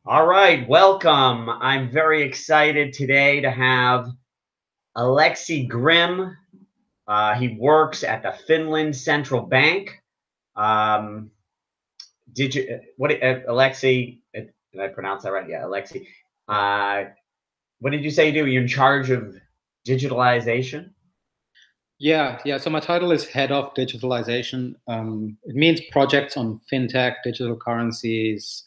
All right, welcome. I'm very excited today to have Aleksi Grym. He works at the Finland Central Bank. Um, Aleksi? Did I pronounce that right? Yeah, Aleksi. What did you say you do? You're in charge of digitalization? Yeah. So my title is Head of Digitalization. It means projects on fintech, digital currencies,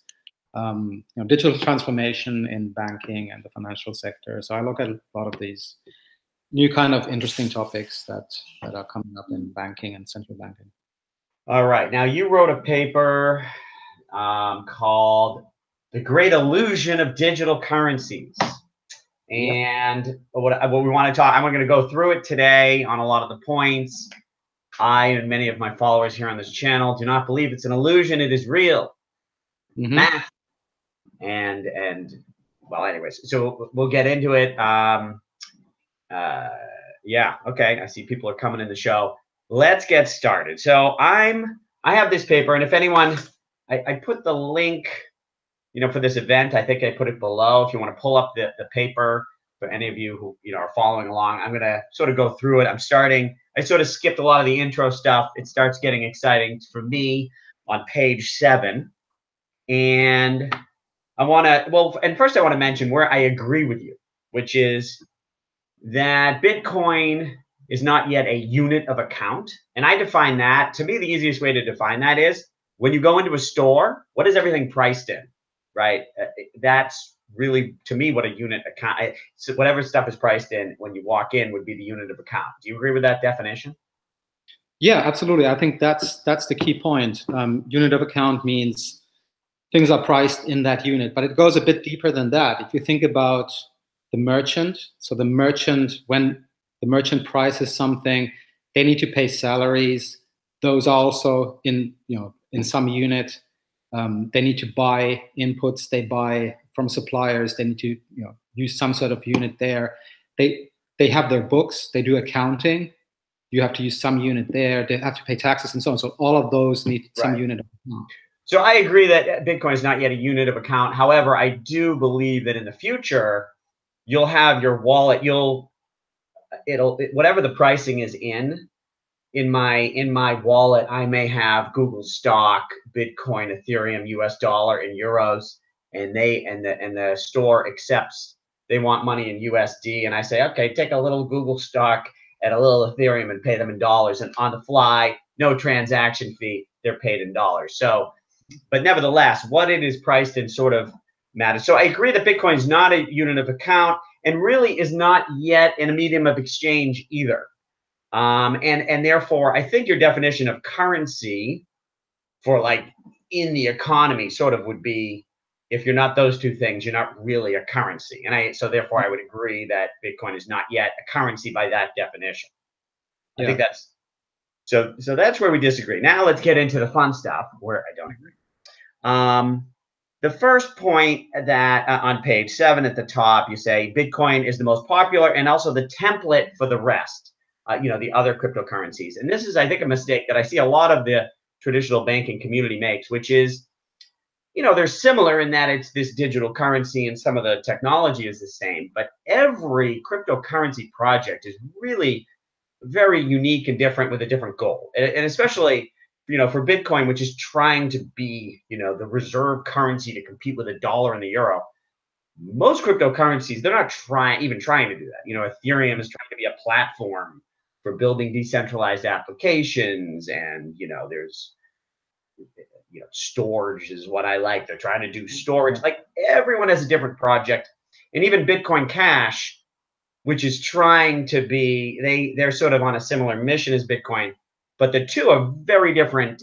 digital transformation in banking and the financial sector. So I look at a lot of these new kind of interesting topics that are coming up in banking and central banking. All right. Now, you wrote a paper called The Great Illusion of Digital Currencies. And what we want to talk, I'm going to go through it today on a lot of the points. I and many of my followers here on this channel do not believe it's an illusion. It is real. Math. And well, anyways, so we'll get into it. Yeah, okay. I see people are coming in the show. Let's get started. So I have this paper, and if anyone, I put the link, for this event. I think I put it below. If you want to pull up the paper for any of you who are following along, I'm gonna sort of go through it. I sort of skipped a lot of the intro stuff. It starts getting exciting for me on page 7, and first I want to mention where I agree with you, which is that Bitcoin is not yet a unit of account. And I define that, to me, the easiest way to define that is when you go into a store, what is everything priced in, right? That's really, to me, what a unit account, so whatever stuff is priced in when you walk in would be the unit of account. Do you agree with that definition? Yeah, absolutely. I think that's the key point. Unit of account means things are priced in that unit, but it goes a bit deeper than that. If you think about the merchant, so the merchant, when the merchant prices something, they need to pay salaries. Those are also in some unit. They need to buy inputs. They buy from suppliers. They need to use some sort of unit there. They have their books. They do accounting. You have to use some unit there. They have to pay taxes and so on. So all of those need some unit of account. So I agree that Bitcoin is not yet a unit of account. However, I do believe that in the future, you'll have your wallet. Whatever the pricing is in my wallet, I may have Google stock, Bitcoin, Ethereum, US dollar, and euros, and the store accepts they want money in USD, and I say, okay, take a little Google stock and a little Ethereum and pay them in dollars, and on the fly, no transaction fee, they're paid in dollars. So, but nevertheless, what it is priced in sort of matters. So I agree that Bitcoin is not a unit of account and really is not yet in a medium of exchange either. And therefore, I think your definition of currency for like in the economy sort of would be, if you're not those two things, you're not really a currency. And so therefore I would agree that Bitcoin is not yet a currency by that definition. I think that's, so that's where we disagree. Now let's get into the fun stuff where I don't agree. The first point that on page 7 at the top, you say Bitcoin is the most popular and also the template for the rest, the other cryptocurrencies. And this is, I think, a mistake that I see a lot of the traditional banking community makes, which is, they're similar in that it's this digital currency and some of the technology is the same, but every cryptocurrency project is really very unique and different with a different goal. And especially, for Bitcoin, which is trying to be, the reserve currency to compete with the dollar and the euro, most cryptocurrencies, they're not even trying to do that. Ethereum is trying to be a platform for building decentralized applications, and there's storage is what I like. They're trying to do storage. Like, everyone has a different project. And even Bitcoin Cash, which is trying to be, they're sort of on a similar mission as Bitcoin, but the two are very different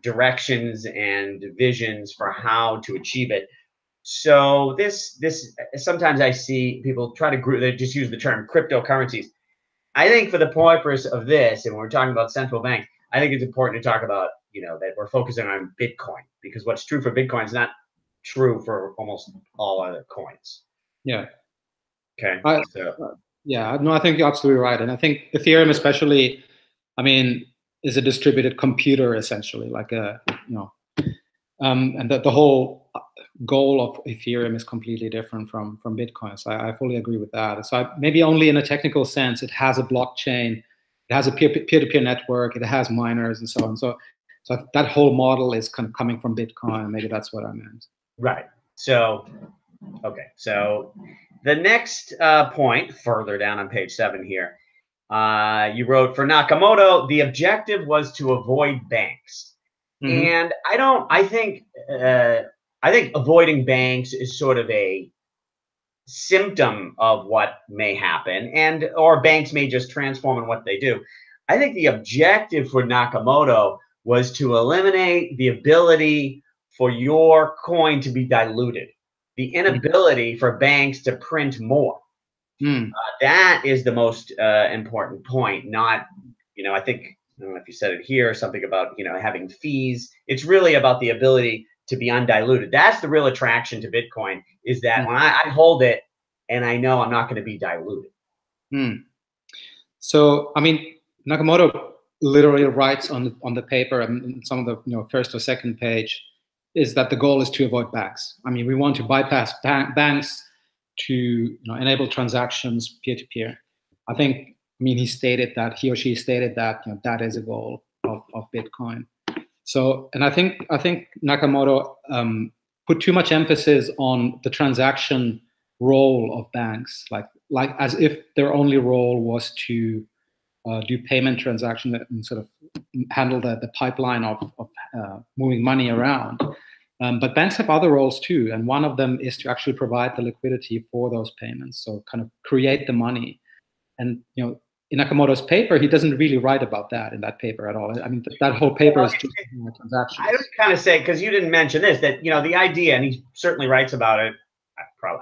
directions and visions for how to achieve it. So this sometimes I see people try to group, they just use the term cryptocurrencies. I think for the purpose of this, and when we're talking about central banks, I think it's important to talk about, that we're focusing on Bitcoin, because what's true for Bitcoin is not true for almost all other coins. Yeah. Okay. Yeah, no, I think you're absolutely right. And I think Ethereum especially, I mean, is a distributed computer essentially, like a, And the whole goal of Ethereum is completely different from Bitcoin. So I fully agree with that. So maybe only in a technical sense, it has a blockchain, it has a peer-to-peer network, it has miners and so on. So that whole model is kind of coming from Bitcoin. Maybe that's what I meant. Right. So, okay. So the next point further down on page 7 here, you wrote, for Nakamoto, the objective was to avoid banks. Mm-hmm. And I think avoiding banks is sort of a symptom of what may happen, or banks may just transform in what they do. I think the objective for Nakamoto was to eliminate the ability for your coin to be diluted, the inability for banks to print more. That is the most important point. Not, I think, I don't know if you said it here, something about, having fees. It's really about the ability to be undiluted. That's the real attraction to Bitcoin, is that when I hold it and I know I'm not going to be diluted. So, I mean, Nakamoto literally writes on the paper, and some of the first or second page, is that the goal is to avoid banks. I mean, we want to bypass banks to enable transactions peer-to-peer. I mean, he or she stated that that is a goal of Bitcoin. So, and I think Nakamoto put too much emphasis on the transaction role of banks, like as if their only role was to do payment transactions and sort of handle the pipeline of moving money around. But banks have other roles too, and one of them is to actually provide the liquidity for those payments, so kind of create the money. And in Nakamoto's paper, he doesn't really write about that in that paper at all. I mean, that whole paper is just transactions. I would kind of say, because you didn't mention this, that the idea, and he certainly writes about it.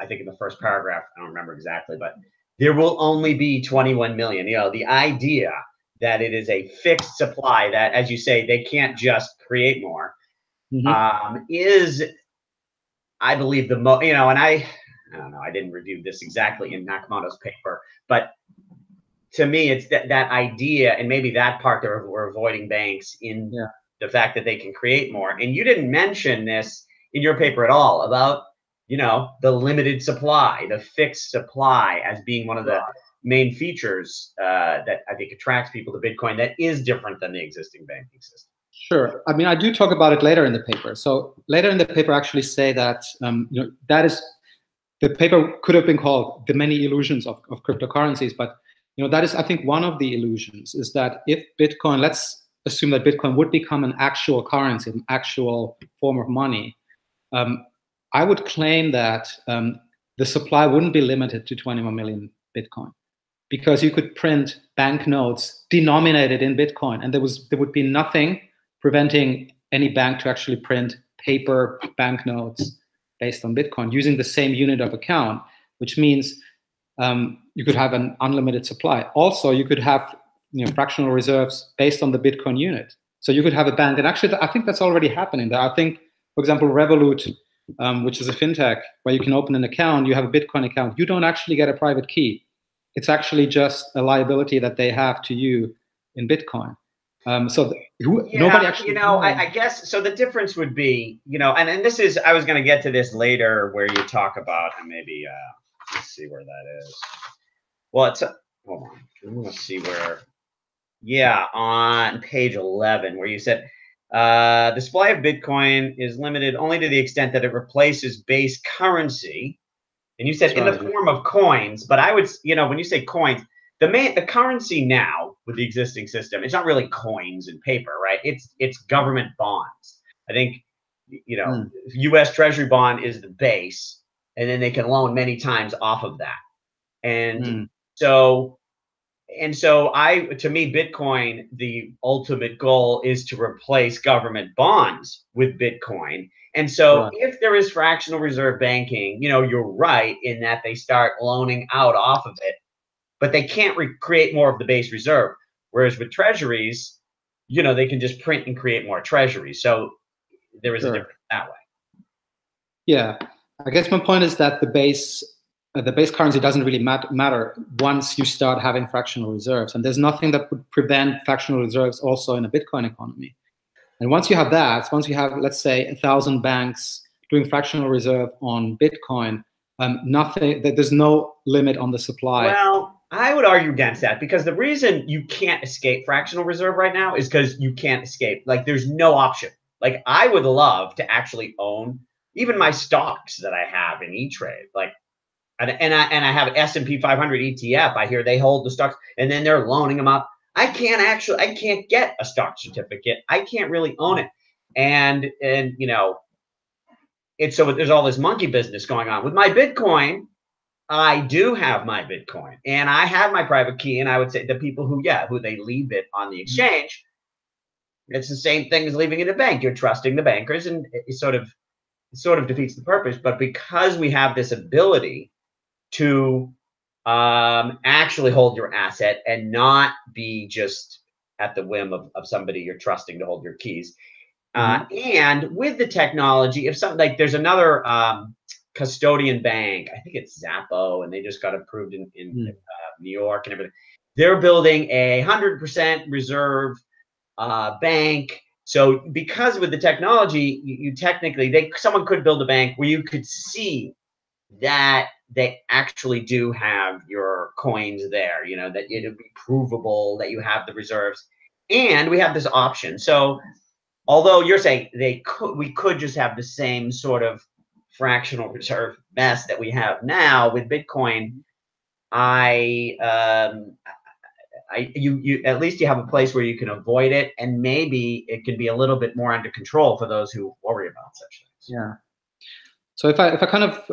I think in the first paragraph, I don't remember exactly, but there will only be 21 million. The idea that it is a fixed supply, that, as you say, they can't just create more, is, I believe, the most. And I don't know. I didn't review this exactly in Nakamoto's paper, but to me, it's that idea, and maybe that part that we're avoiding banks in the fact that they can create more. And you didn't mention this in your paper at all about, the limited supply, the fixed supply, as being one of the main features that I think attracts people to Bitcoin, that is different than the existing banking system. Sure. I mean, I do talk about it later in the paper. So later in the paper, I actually say that that is, the paper could have been called "The Many Illusions of Cryptocurrencies," but that is, I think, one of the illusions, is that if Bitcoin, let's assume that Bitcoin would become an actual currency, an actual form of money, I would claim that the supply wouldn't be limited to 21 million Bitcoin, because you could print banknotes denominated in Bitcoin, and there would be nothing preventing any bank to actually print paper banknotes based on Bitcoin using the same unit of account, which means you could have an unlimited supply. Also, you could have fractional reserves based on the Bitcoin unit. So you could have a bank, and actually, I think that's already happening there. I think, for example, Revolut, which is a fintech where you can open an account, you have a Bitcoin account, you don't actually get a private key. It's actually just a liability that they have to you in Bitcoin. Nobody actually. I guess so. The difference would be, and this is, I was going to get to this later, where you talk about, and maybe let's see where that is. Well, it's hold on. Let's see where. Yeah, on page 11, where you said the supply of Bitcoin is limited only to the extent that it replaces base currency, and you said in the form of coins. But I would, when you say coins, the currency now with the existing system, it's not really coins and paper, right? It's government bonds. I think, U.S. Treasury bond is the base, and then they can loan many times off of that. And so to me, Bitcoin, the ultimate goal is to replace government bonds with Bitcoin. And so if there is fractional reserve banking, you're right in that they start loaning out off of it, but they can't create more of the base reserve. Whereas with treasuries, they can just print and create more treasuries. So there is a difference that way. Yeah, I guess my point is that the base currency doesn't really matter once you start having fractional reserves, and there's nothing that would prevent fractional reserves also in a Bitcoin economy. And once you have that, once you have, let's say, 1,000 banks doing fractional reserve on Bitcoin, there's no limit on the supply. Well, I would argue against that, because the reason you can't escape fractional reserve right now is because you can't escape. Like, there's no option. Like, I would love to actually own even my stocks that I have in E-Trade. Like, and I have an S&P 500 ETF. I hear they hold the stocks, and then they're loaning them up. I can't get a stock certificate. I can't really own it. And you know, it's so there's all this monkey business going on with my Bitcoin. I do have my Bitcoin, and I have my private key. And I would say the people who they leave it on the exchange, it's the same thing as leaving it at a bank. You're trusting the bankers, and it sort of defeats the purpose. But because we have this ability to actually hold your asset and not be just at the whim of somebody you're trusting to hold your keys. And with the technology, if something like there's another custodian bank, I think it's Zappo, and they just got approved in New York and everything. They're building a 100% reserve bank. So because with the technology, you technically, someone could build a bank where you could see that they actually do have your coins there, you know, that it'd be provable that you have the reserves. And we have this option. So although you're saying we could just have the same sort of fractional reserve mess that we have now with Bitcoin, you at least you have a place where you can avoid it, and maybe it can be a little bit more under control for those who worry about such things. Yeah. So if I kind of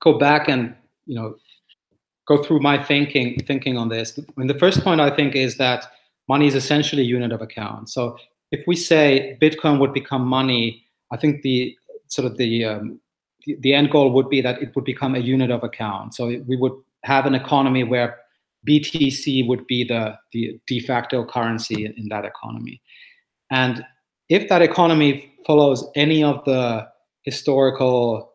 go back and go through my thinking on this, I mean, the first point I think is that money is essentially a unit of account. So if we say Bitcoin would become money, I think the end goal would be that it would become a unit of account. So we would have an economy where BTC would be the de facto currency in that economy. And if that economy follows any of the historical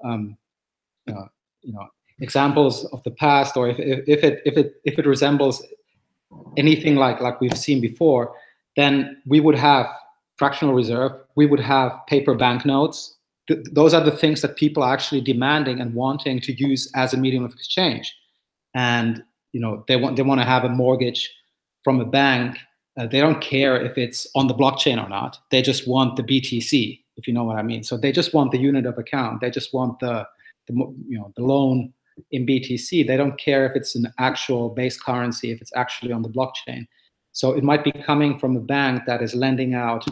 examples of the past, or if it resembles anything like we've seen before, then we would have fractional reserve, we would have paper banknotes. Those are the things that people are actually demanding and wanting to use as a medium of exchange. And they want to have a mortgage from a bank. They don't care if it's on the blockchain or not. They just want the BTC, if you know what I mean. So they just want the unit of account. They just want the loan in BTC. They don't care if it's an actual base currency, if it's actually on the blockchain. So it might be coming from a bank that is lending out,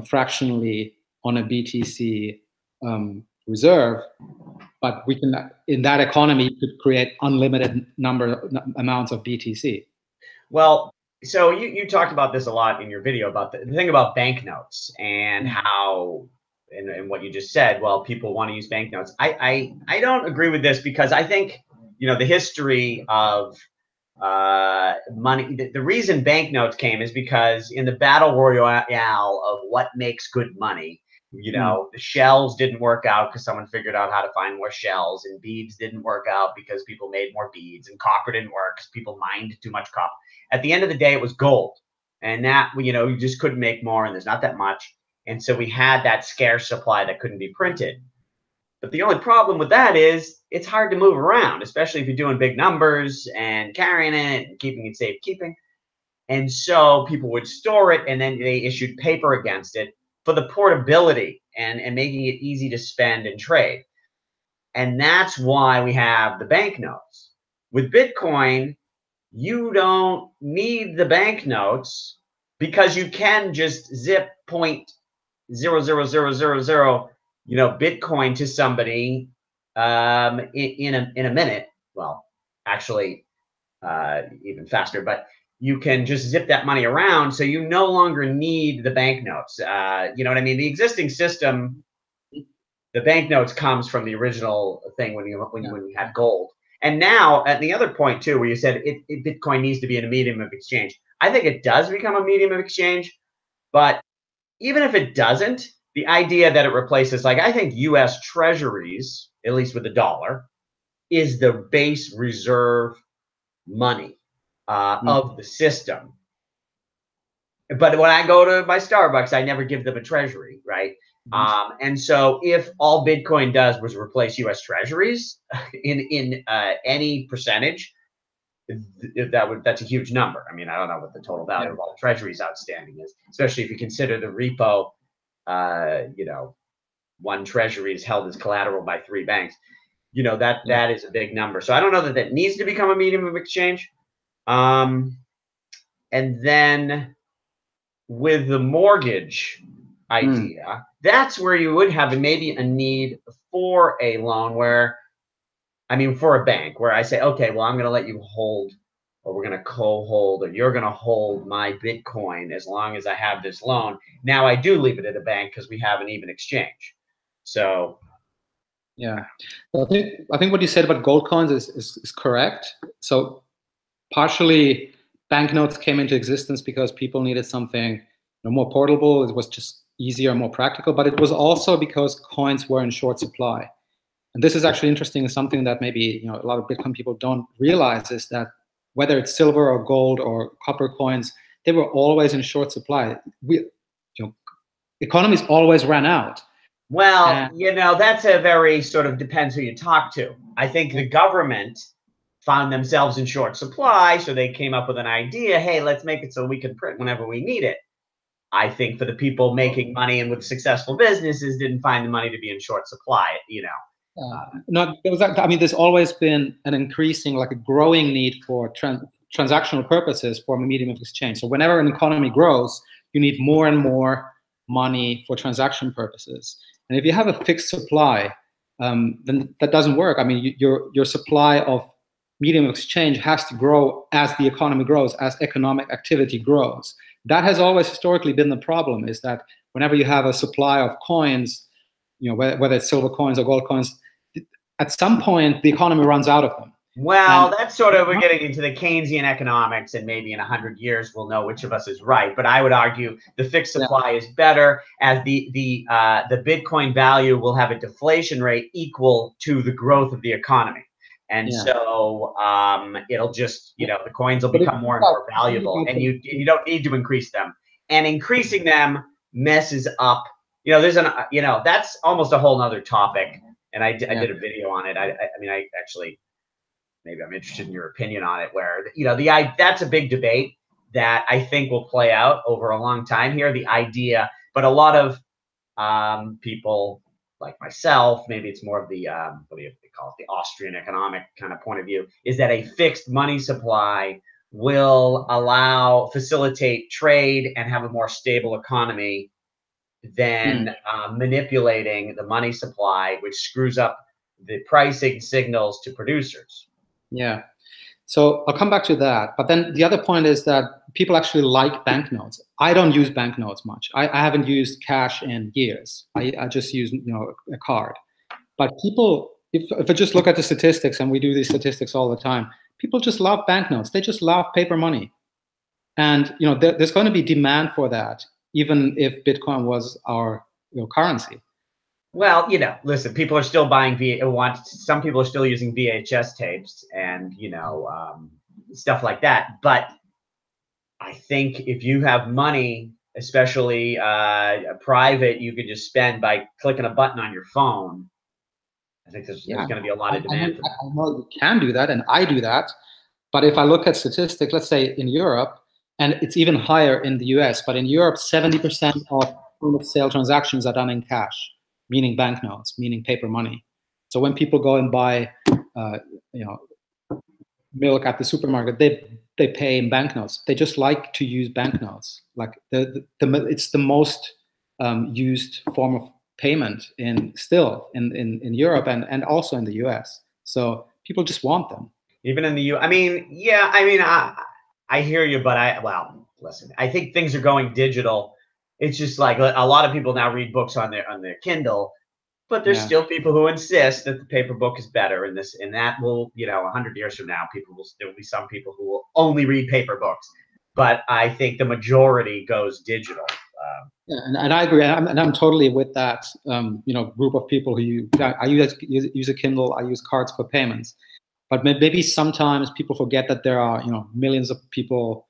fractionally on a BTC reserve. But we can, in that economy, could create unlimited amounts of BTC. Well, so you talked about this a lot in your video about the thing about banknotes and how, and what you just said. Well, people want to use banknotes. I don't agree with this, because I think the history of money. The reason banknotes came is because in the battle royale of what makes good money, the shells didn't work out because someone figured out how to find more shells, and beads didn't work out because people made more beads, and copper didn't work because people mined too much copper. At the end of the day, it was gold, and that you just couldn't make more, and there's not that much, and so we had that scarce supply that couldn't be printed. But the only problem with that is it's hard to move around, especially if you're doing big numbers and carrying it and keeping it safekeeping. And so people would store it, and then they issued paper against it for the portability and making it easy to spend and trade. And that's why we have the banknotes. With Bitcoin, you don't need the banknotes, because you can just zip 0.00000 Bitcoin to somebody in a minute. Well, actually, even faster, but you can just zip that money around, so you no longer need the banknotes. You know what I mean? The existing system, the banknotes comes from the original thing when you had gold. And now, at the other point too, where you said Bitcoin needs to be in a medium of exchange, I think it does become a medium of exchange. But even if it doesn't, the idea that it replaces, like, I think U.S. Treasuries, at least with the dollar, is the base reserve money of the system. but when I go to my Starbucks, I never give them a treasury, right? And so if all Bitcoin does was replace U.S. treasuries in any percentage, that's a huge number. I mean, I don't know what the total value of all treasuries outstanding is, especially if you consider the repo. One treasury is held as collateral by 3 banks. That is a big number. So I don't know that that needs to become a medium of exchange. And then with the mortgage idea, that's where you would have maybe a need for a loan where, I mean, for a bank where I say, okay, well, I'm going to let you hold, or we're going to co-hold, or you're going to hold my Bitcoin as long as I have this loan. Now I do leave it at a bank because we have an even exchange. So yeah, I think what you said about gold coins is correct. So partially banknotes came into existence because people needed something more portable. It was just easier, more practical, but it was also because coins were in short supply. And this is actually interesting, and something that maybe a lot of Bitcoin people don't realize is that whether it's silver or gold or copper coins, they were always in short supply. Economies always ran out. Well, that's a very sort of depends who you talk to. I think the government found themselves in short supply, so they came up with an idea, hey, let's make it so we can print whenever we need it. I think for the people making money and with successful businesses didn't find the money to be in short supply, there's always been an increasing, like a growing need for transactional purposes for a medium of exchange. So whenever an economy grows, you need more and more money for transaction purposes. And if you have a fixed supply, then that doesn't work. I mean, your supply of medium of exchange has to grow as the economy grows, as economic activity grows. That has always historically been the problem, is that whenever you have a supply of coins, whether it's silver coins or gold coins, at some point the economy runs out of them. Well, that's sort of, we're getting into the Keynesian economics, and maybe in 100 years we'll know which of us is right. But I would argue the fixed supply is better, as the Bitcoin value will have a deflation rate equal to the growth of the economy. And so it'll just, the coins will become more and more valuable, and you don't need to increase them. And increasing them messes up. That's almost a whole nother topic. And I did a video on it. I mean, I actually, maybe I'm interested in your opinion on it, where, that's a big debate that I think will play out over a long time here, the idea. But a lot of people like myself, maybe it's more of the, what do they call it, the Austrian economic kind of point of view, is that a fixed money supply will facilitate trade and have a more stable economy than manipulating the money supply, which screws up the pricing signals to producers. Yeah. So I'll come back to that. But then the other point is that people actually like banknotes. I don't use banknotes much. I haven't used cash in years. I just use a card. But people, if I just look at the statistics, and we do these statistics all the time, people just love banknotes. They just love paper money. And there's going to be demand for that, even if Bitcoin was our currency. Well, listen, people are still buying some people are still using VHS tapes and, stuff like that. But I think if you have money, especially private, you can just spend by clicking a button on your phone. I think there's going to be a lot of demand for that. I know you can do that, and I do that. But if I look at statistics, let's say in Europe, and it's even higher in the US, but in Europe, 70% of point-of-sale transactions are done in cash, meaning banknotes, meaning paper money. So when people go and buy, milk at the supermarket, they pay in banknotes. They just like to use banknotes. Like it's the most used form of payment in Europe and also in the US. So people just want them. Even in the U. I hear you, but listen, I think things are going digital. It's just like a lot of people now read books on their Kindle, but there's still people who insist that the paper book is better. And that will, 100 years from now, there will be some people who will only read paper books. But I think the majority goes digital. And I agree, and I'm totally with that. Group of people I use a Kindle. I use cards for payments. But maybe sometimes people forget that there are millions of people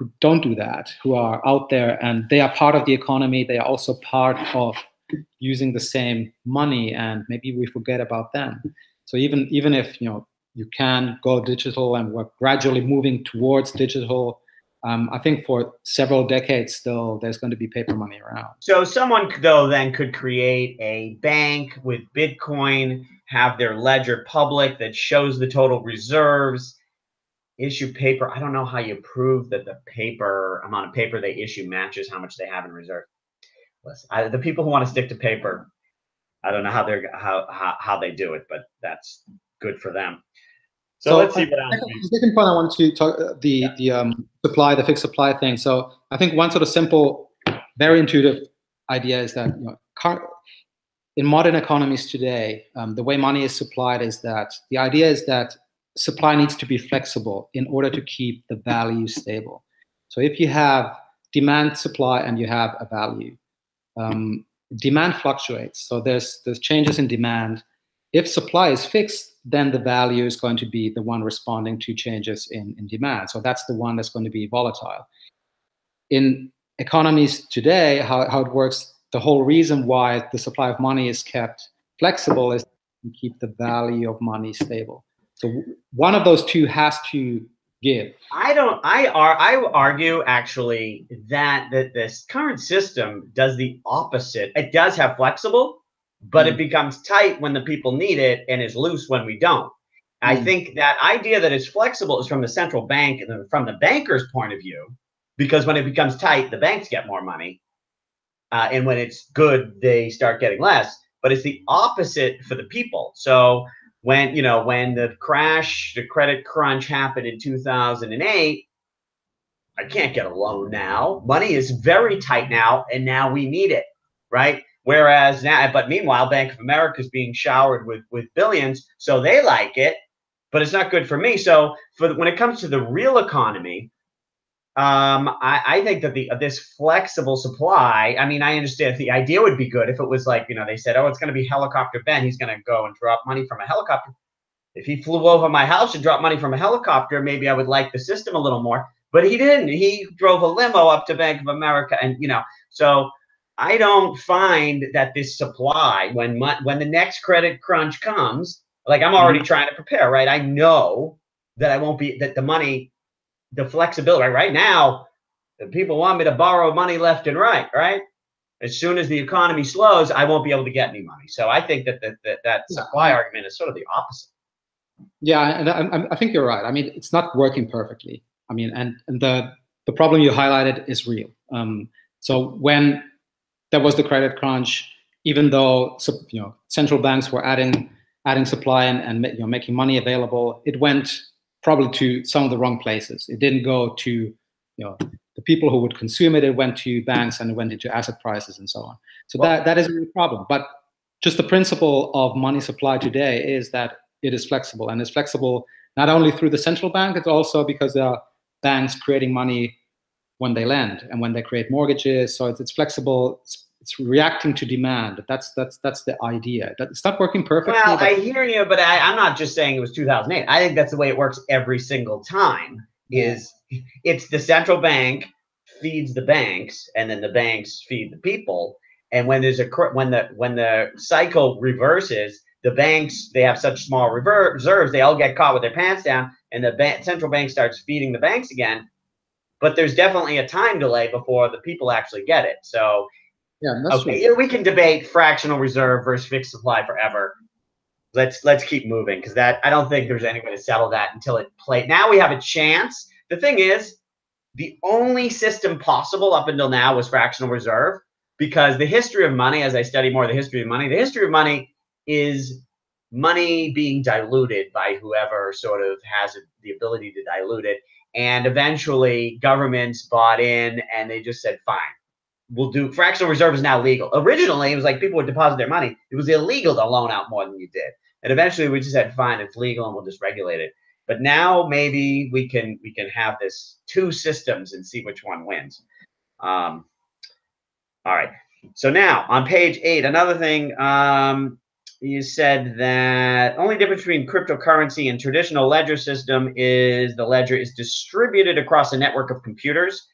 who don't do that, who are out there and they are part of the economy. They are also part of using the same money, and maybe we forget about them. So even if you can go digital and we're gradually moving towards digital, I think for several decades still there's going to be paper money around. So someone though then could create a bank with Bitcoin, have their ledger public that shows the total reserves, issue paper. I don't know how you prove that the amount of paper they issue matches how much they have in reserve. Listen, the people who want to stick to paper, I don't know how they do it, but that's good for them. So let's see what else. The second point I wanted to talk the fixed supply thing. So I think one sort of simple, very intuitive idea is that in modern economies today, the way money is supplied is that the idea is that supply needs to be flexible in order to keep the value stable. So if you have demand, supply, and you have a value, demand fluctuates. So there's changes in demand. If supply is fixed, then the value is going to be the one responding to changes in demand. So that's the one that's going to be volatile. In economies today, how it works, the whole reason why the supply of money is kept flexible is to keep the value of money stable. So one of those two has to give. I argue actually that this current system does the opposite. It does have flexible, but it becomes tight when the people need it and is loose when we don't. I think that idea that it's flexible is from the central bank and from the banker's point of view, because when it becomes tight, the banks get more money. And when it's good, they start getting less. But it's the opposite for the people. So when the credit crunch happened in 2008, I can't get a loan now. Money is very tight now, and now we need it, right? Whereas now, but meanwhile, Bank of America is being showered with billions, so they like it, but it's not good for me. So when it comes to the real economy, I think that this flexible supply, I mean, I understand the idea would be good if it was like, they said, oh, it's going to be Helicopter Ben. He's going to go and drop money from a helicopter. If he flew over my house and dropped money from a helicopter, maybe I would like the system a little more. But he didn't. He drove a limo up to Bank of America, and so I don't find that this supply, when the next credit crunch comes, like I'm already trying to prepare, right? I know that I won't be that the money. The flexibility right now, the people want me to borrow money left and right. As soon as the economy slows, I won't be able to get any money. So I think that supply argument is sort of the opposite. Yeah, and I think you're right. I mean, it's not working perfectly. I mean, and the problem you highlighted is real. So when there was the credit crunch, even though central banks were adding supply and making money available, it went probably to some of the wrong places. It didn't go to the people who would consume it. It went to banks and it went into asset prices and so on. So that is a real problem. But just the principle of money supply today is that it is flexible, and it's flexible not only through the central bank, it's also because there are banks creating money when they lend and when they create mortgages. So it's flexible. It's reacting to demand. That's the idea. It's not working perfectly. Well, I hear you, but I'm not just saying it was 2008. I think that's the way it works every single time. It's the central bank feeds the banks, and then the banks feed the people. And when there's when the cycle reverses, the banks, they have such small reserves, they all get caught with their pants down, and the central bank starts feeding the banks again. But there's definitely a time delay before the people actually get it. So. Yeah, that's okay, true. we can debate fractional reserve versus fixed supply forever. Let's keep moving, because I don't think there's any way to settle that until it played. Now we have a chance. The thing is, the only system possible up until now was fractional reserve, because the history of money, as I study more the history of money is money being diluted by whoever sort of has the ability to dilute it. And eventually governments bought in and they just said, fine. We'll do fractional reserve is now legal. Originally, it was like people would deposit their money. It was illegal to loan out more than you did. And eventually we just said, fine, it's legal and we'll just regulate it. But now maybe we can have this two systems and see which one wins. All right. So now on page 8, another thing, You said that only difference between cryptocurrency and traditional ledger system is the ledger is distributed across a network of computers.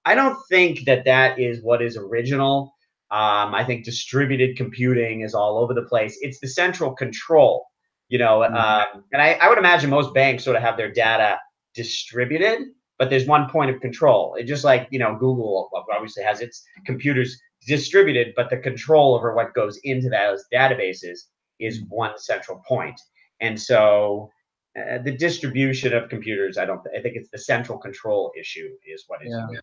I don't think that that is what is original. I think distributed computing is all over the place. It's the central control, and I would imagine most banks sort of have their data distributed, but there's one point of control. It just like, Google obviously has its computers distributed, but the control over what goes into those databases is one central point. And so the distribution of computers, I think it's the central control issue is what is. Yeah.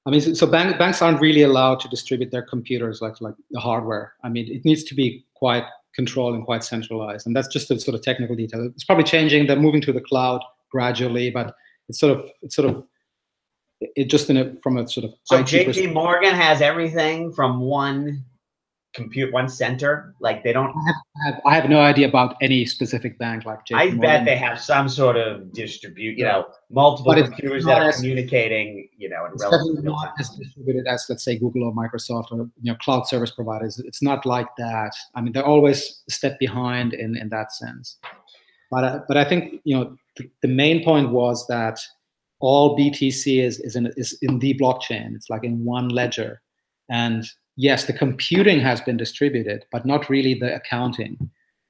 I mean, so banks aren't really allowed to distribute their computers like the hardware. I mean, it needs to be quite controlled and quite centralized, and that's just a sort of technical detail. It's probably changing. They're moving to the cloud gradually, but it's sort of from a sort of. So JP Morgan has everything from one center. Like they don't. I have no idea about any specific bank like JP Morgan. I bet they have some sort of multiple computers that are communicating, in relatively real time. As distributed as, let's say, Google or Microsoft or cloud service providers. It's not like that. I mean, they're always a step behind in that sense. But I think the main point was that all BTC is in the blockchain. It's like in one ledger, and yes, the computing has been distributed, but not really the accounting.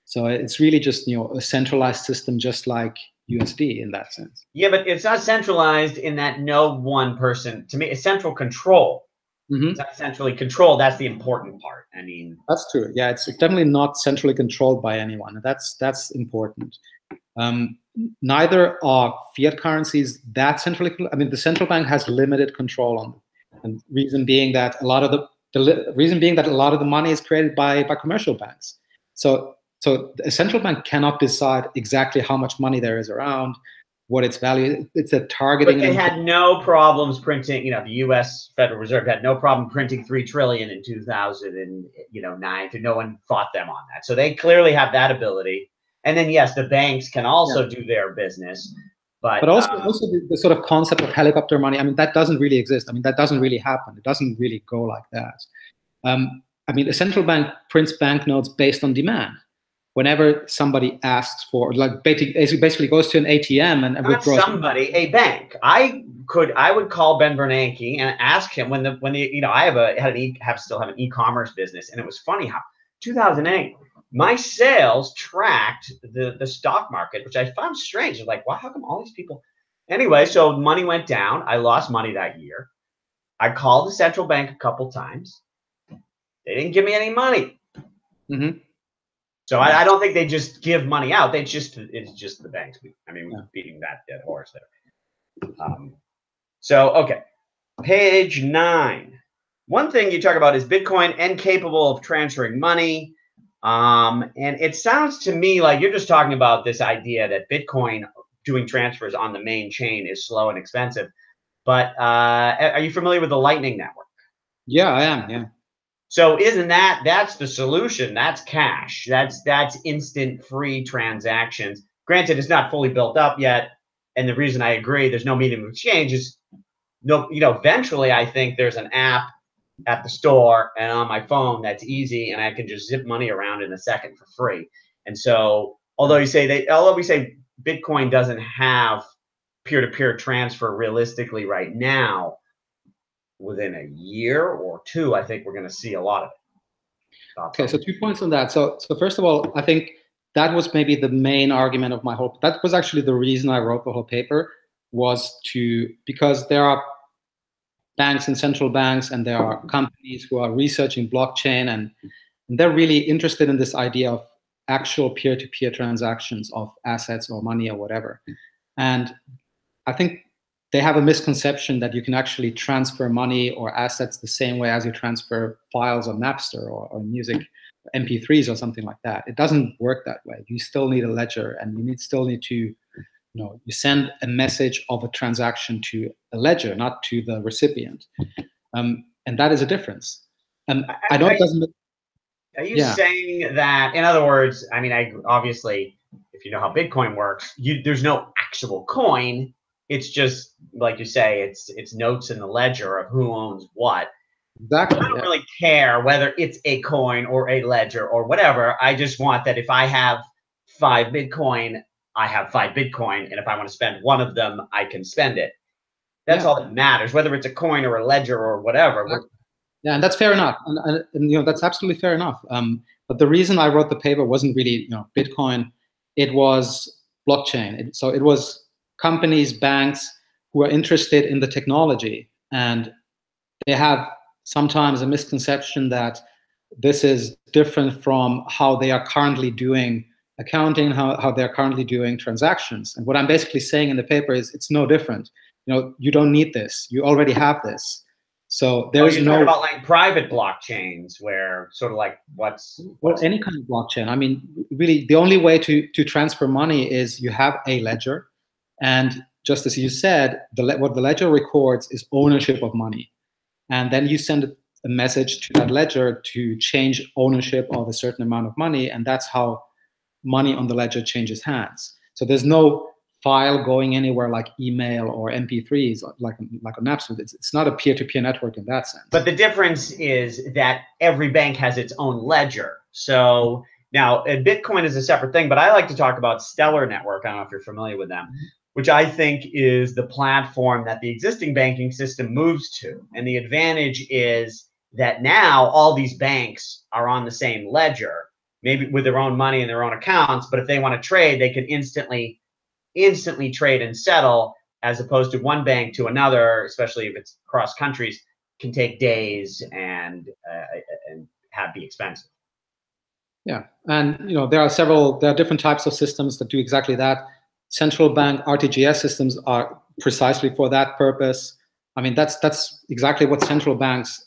So it's really just a centralized system, just like USD in that sense. Yeah, but it's not centralized in that no one person. To me, it's central control. It's not centrally controlled. That's the important part. I mean, that's true. Yeah, it's definitely not centrally controlled by anyone. That's important. Neither are fiat currencies that centrally. I mean, the central bank has limited control on them, and reason being that a lot of the money is created by commercial banks. So a central bank cannot decide exactly how much money there is around, what its value. It's a targeting. But they had no problems printing. The U.S. Federal Reserve had no problem printing $3 trillion in 2009. No one fought them on that. So they clearly have that ability. And then yes, the banks can also do their business. But also the sort of concept of helicopter money. I mean, that doesn't really exist. I mean, that doesn't really happen. It doesn't really go like that. I mean, a central bank prints banknotes based on demand. Whenever somebody asks for, like, basically goes to an ATM and withdraws. A bank. I would call Ben Bernanke and ask him when I still have an e-commerce business, and it was funny how 2008. My sales tracked the stock market, which I found strange. I was like, wow, how come all these people? Anyway, so money went down. I lost money that year. I called the central bank a couple times. They didn't give me any money. So I don't think they just give money out. It's just the banks. I mean, we're beating that dead horse there. So, okay. Page 9. One thing you talk about is Bitcoin incapable of transferring money. And it sounds to me like you're just talking about this idea that Bitcoin doing transfers on the main chain is slow and expensive. But are you familiar with the Lightning Network? Yeah, I am. Yeah. So that's the solution? That's cash. That's instant free transactions. Granted, it's not fully built up yet. And the reason I agree there's no medium of exchange is eventually I think there's an app at the store and on my phone that's easy, and I can just zip money around in a second for free. And so although we say Bitcoin doesn't have peer-to-peer transfer realistically right now, within a year or two, I think we're going to see a lot of it. Okay, so 2 points on that. So first of all, I think that was maybe the main argument of that was actually the reason I wrote the whole paper, because there are banks and central banks, and there are companies who are researching blockchain, and they're really interested in this idea of actual peer-to-peer transactions of assets or money or whatever. And I think they have a misconception that you can actually transfer money or assets the same way as you transfer files on Napster or music, MP3s or something like that. It doesn't work that way. You still need a ledger, and you still need to you send a message of a transaction to a ledger, not to the recipient. And that is a difference. I know it doesn't. Are you saying that, in other words, I mean, obviously, if you know how Bitcoin works, there's no actual coin. It's just, like you say, it's notes in the ledger of who owns what. Exactly. I don't really care whether it's a coin or a ledger or whatever. I just want that if I have 5 Bitcoin, I have 5 Bitcoin, and if I want to spend one of them, I can spend it. That's all that matters, whether it's a coin or a ledger or whatever. Yeah, and that's fair enough, and that's absolutely fair enough. But the reason I wrote the paper wasn't really Bitcoin; it was blockchain. So it was companies, banks who are interested in the technology, and they have sometimes a misconception that this is different from how they are currently doing accounting, how they're currently doing transactions. And what I'm basically saying in the paper is it's no different. You don't need this. You already have this. So there's you're talking about like private blockchains where sort of like what's any kind of blockchain. I mean, really, the only way to transfer money is you have a ledger, and just as you said, what the ledger records is ownership of money, and then you send a message to that ledger to change ownership of a certain amount of money, and that's how money on the ledger changes hands. So there's no file going anywhere like email or MP3s like on Napster. It's not a peer-to-peer network in that sense. But the difference is that every bank has its own ledger. So now Bitcoin is a separate thing, but I like to talk about Stellar Network. I don't know if you're familiar with them, which I think is the platform that the existing banking system moves to. And the advantage is that now all these banks are on the same ledger, maybe with their own money and their own accounts. But if they want to trade, they can instantly trade and settle, as opposed to one bank to another, especially if it's cross countries, can take days and be expensive. Yeah, and there are different types of systems that do exactly that. Central bank RTGS systems are precisely for that purpose. I mean, that's exactly what central banks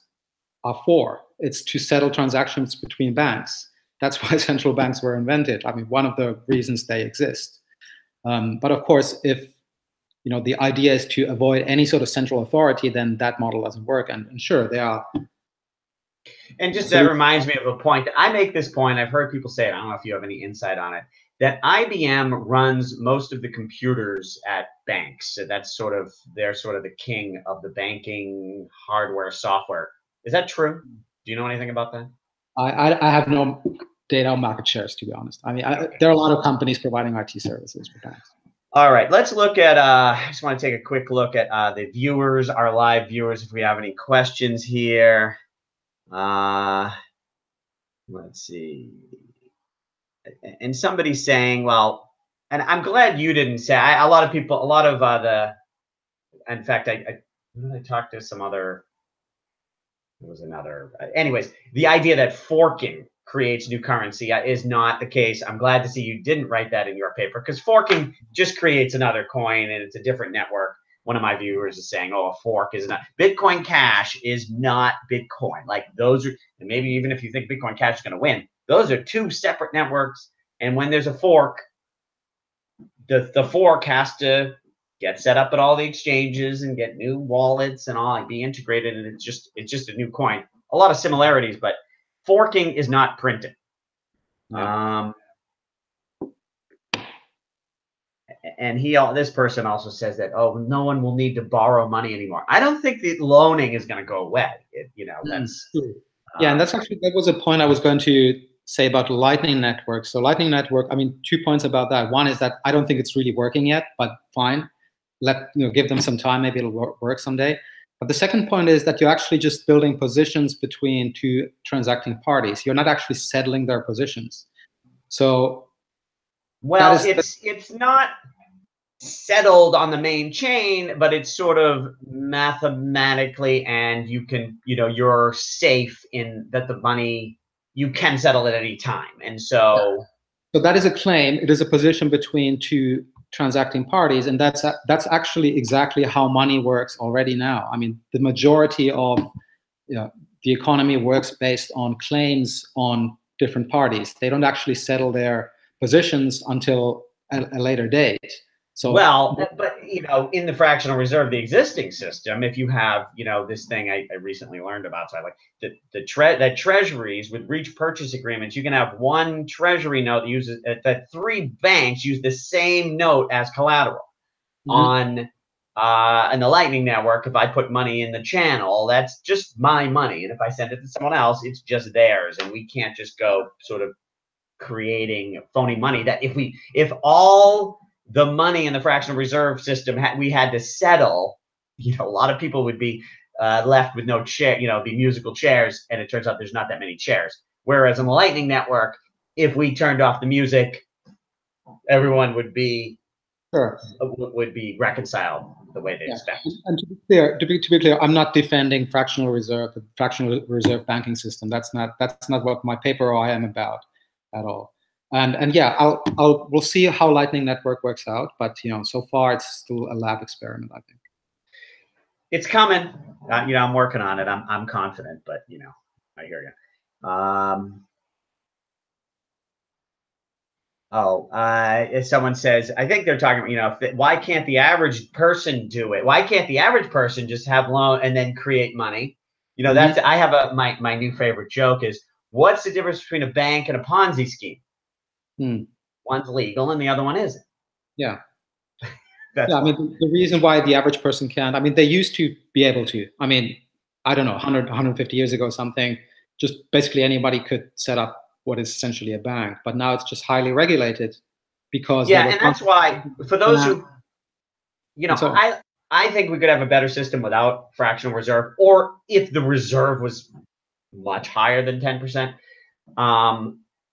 are for. It's to settle transactions between banks. That's why central banks were invented. I mean, one of the reasons they exist. But of course, if the idea is to avoid any sort of central authority, then that model doesn't work. And sure, they are. And just that reminds me of a point. I make this point. I've heard people say it. I don't know if you have any insight on it. That IBM runs most of the computers at banks. So they're sort of the king of the banking hardware software. Is that true? Do you know anything about that? I have no data on market shares, to be honest. I mean, there are a lot of companies providing IT services for banks. All right, let's look at, I just want to take a quick look at the viewers, our live viewers, if we have any questions here. Let's see. And somebody's saying, well, and I'm glad you didn't say, a lot of people, in fact, I talked to some other, there was another, anyways, the idea that forking creates new currency is not the case. I'm glad to see you didn't write that in your paper, because forking just creates another coin and it's a different network. One of my viewers is saying, oh, a fork is not. Bitcoin Cash is not Bitcoin. Like those are, and maybe even if you think Bitcoin Cash is going to win, those are two separate networks. And when there's a fork, the fork has to get set up at all the exchanges and get new wallets and all, like be integrated. And it's just a new coin. A lot of similarities, but forking is not printing. Yeah. And this person also says that, oh, no one will need to borrow money anymore. I don't think the loaning is going to go away. That's yeah, and that was a point I was going to say about Lightning Network. So Lightning Network, I mean, 2 points about that. One is that I don't think it's really working yet, but fine. Give them some time. Maybe it'll work someday. But the second point is that you're actually just building positions between two transacting parties. You're not actually settling their positions. So, well, it's not settled on the main chain, but it's sort of mathematically, and you can, you're safe in that the money, you can settle at any time. And so that is a claim. It is a position between two transacting parties, and that's actually exactly how money works already now. I mean, the majority of the economy works based on claims on different parties. They don't actually settle their positions until a later date. So, well, but in the fractional reserve, the existing system, if you have this thing I recently learned about, so I like that treasuries with breach purchase agreements, you can have one treasury note that uses that 3 banks use the same note as collateral on In the Lightning Network, if I put money in the channel, that's just my money. And if I send it to someone else, it's just theirs. And we can't just go sort of creating phony money. That if all the money in the fractional reserve system we had to settle, a lot of people would be left with no chair, be musical chairs. And it turns out there's not that many chairs. Whereas on the Lightning Network, if we turned off the music, everyone would be reconciled the way they expect. And to be clear, I'm not defending fractional reserve, the fractional reserve banking system. That's not what my paper or I am about at all. And yeah, we'll see how Lightning Network works out. But so far it's still a lab experiment, I think. It's coming. I'm working on it. I'm confident, but I hear you. If someone says, I think they're talking about, why can't the average person do it? Why can't the average person just have loan and then create money? That's, I have my new favorite joke is, what's the difference between a bank and a Ponzi scheme? One's legal and the other one isn't. Yeah. I mean, the reason why the average person can't, I mean, they used to be able to. I mean, I don't know, 100, 150 years ago, something, just basically anybody could set up what is essentially a bank, but now it's just highly regulated because and that's why for those who I think we could have a better system without fractional reserve, or if the reserve was much higher than 10%.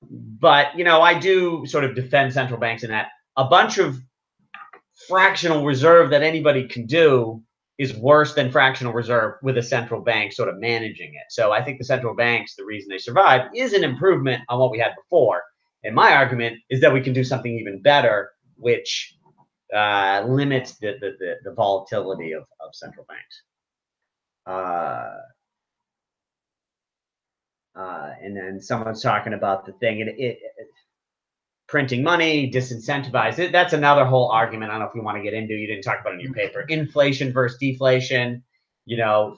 But I do sort of defend central banks in that a bunch of fractional reserve that anybody can do is worse than fractional reserve with a central bank sort of managing it. So I think the central banks, the reason they survive is an improvement on what we had before. And my argument is that we can do something even better, which limits the volatility of central banks. And then someone's talking about the thing, printing money, disincentivize it. That's another whole argument. I don't know if you want to get into. You didn't talk about it in your paper. Inflation versus deflation.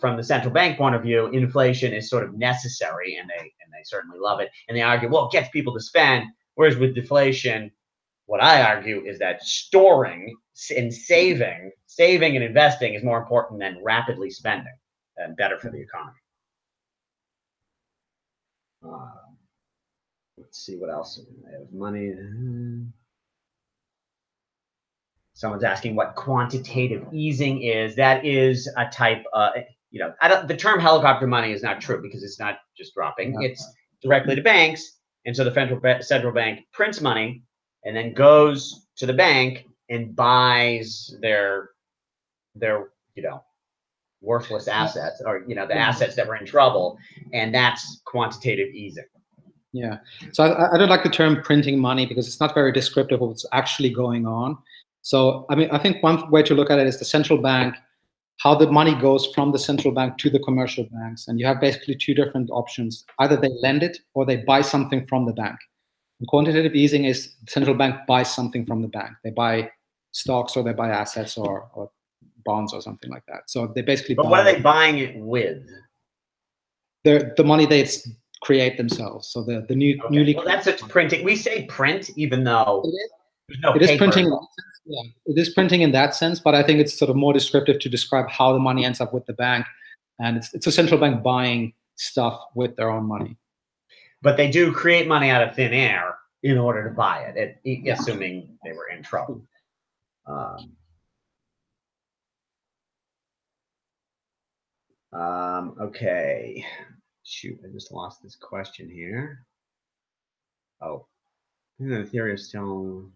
From the central bank point of view, inflation is sort of necessary, and they certainly love it. And they argue, well, it gets people to spend. Whereas with deflation, what I argue is that storing and saving and investing is more important than rapidly spending, and better for the economy. Let's see what else. I have money. Someone's asking what quantitative easing is. That is a type of, the term helicopter money is not true because it's not just dropping. It's directly to banks. And so the central bank prints money and then goes to the bank and buys their worthless assets, or the assets that were in trouble, and that's quantitative easing. Yeah, so I don't like the term printing money because it's not very descriptive of what's actually going on. So I mean, I think one way to look at it is the central bank, how the money goes from the central bank to the commercial banks, and you have basically two different options: either they lend it or they buy something from the bank. And quantitative easing is the central bank buys something from the bank. They buy stocks or they buy assets or bonds or something like that. So they basically. But what are they buying it with? The money they create themselves. So the newly. Well, that's it's printing. We say print, even though there's no it is printing. Yeah, it is printing in that sense, but I think it's sort of more descriptive to describe how the money ends up with the bank, and it's a central bank buying stuff with their own money. But they do create money out of thin air in order to buy it, assuming they were in trouble. Okay. Shoot, I just lost this question here. Oh, the theory of still.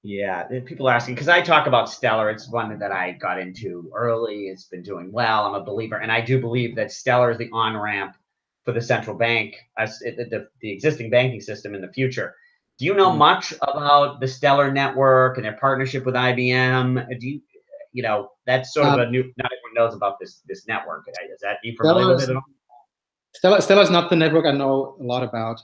Yeah, people are asking, because I talk about Stellar. It's one that I got into early. It's been doing well. I'm a believer. And I do believe that Stellar is the on-ramp for the central bank, the existing banking system in the future. Do you know much about the Stellar network and their partnership with IBM? Do you, that's sort of a new, not everyone knows about this network. Is that, you familiar with it at all? Stellar is not the network I know a lot about.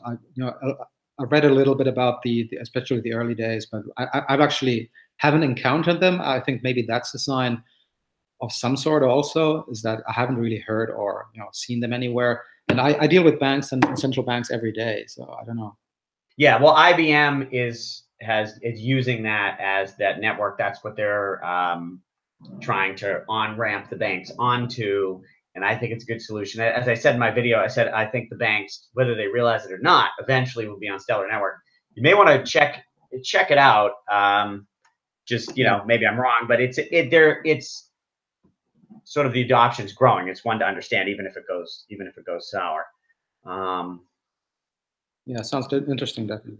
I read a little bit about especially the early days, but I've actually haven't encountered them. I think maybe that's a sign of some sort also, is that I haven't really heard or seen them anywhere. And I deal with banks and central banks every day, so I don't know. Yeah, well, IBM is using that as that network. That's what they're trying to on-ramp the banks onto, and I think it's a good solution. As I said in my video, I said I think the banks, whether they realize it or not, eventually will be on Stellar Network. You may want to check it out. Just maybe I'm wrong, but it's sort of the adoption's growing. It's one to understand, even if it goes sour. Yeah, sounds interesting, definitely.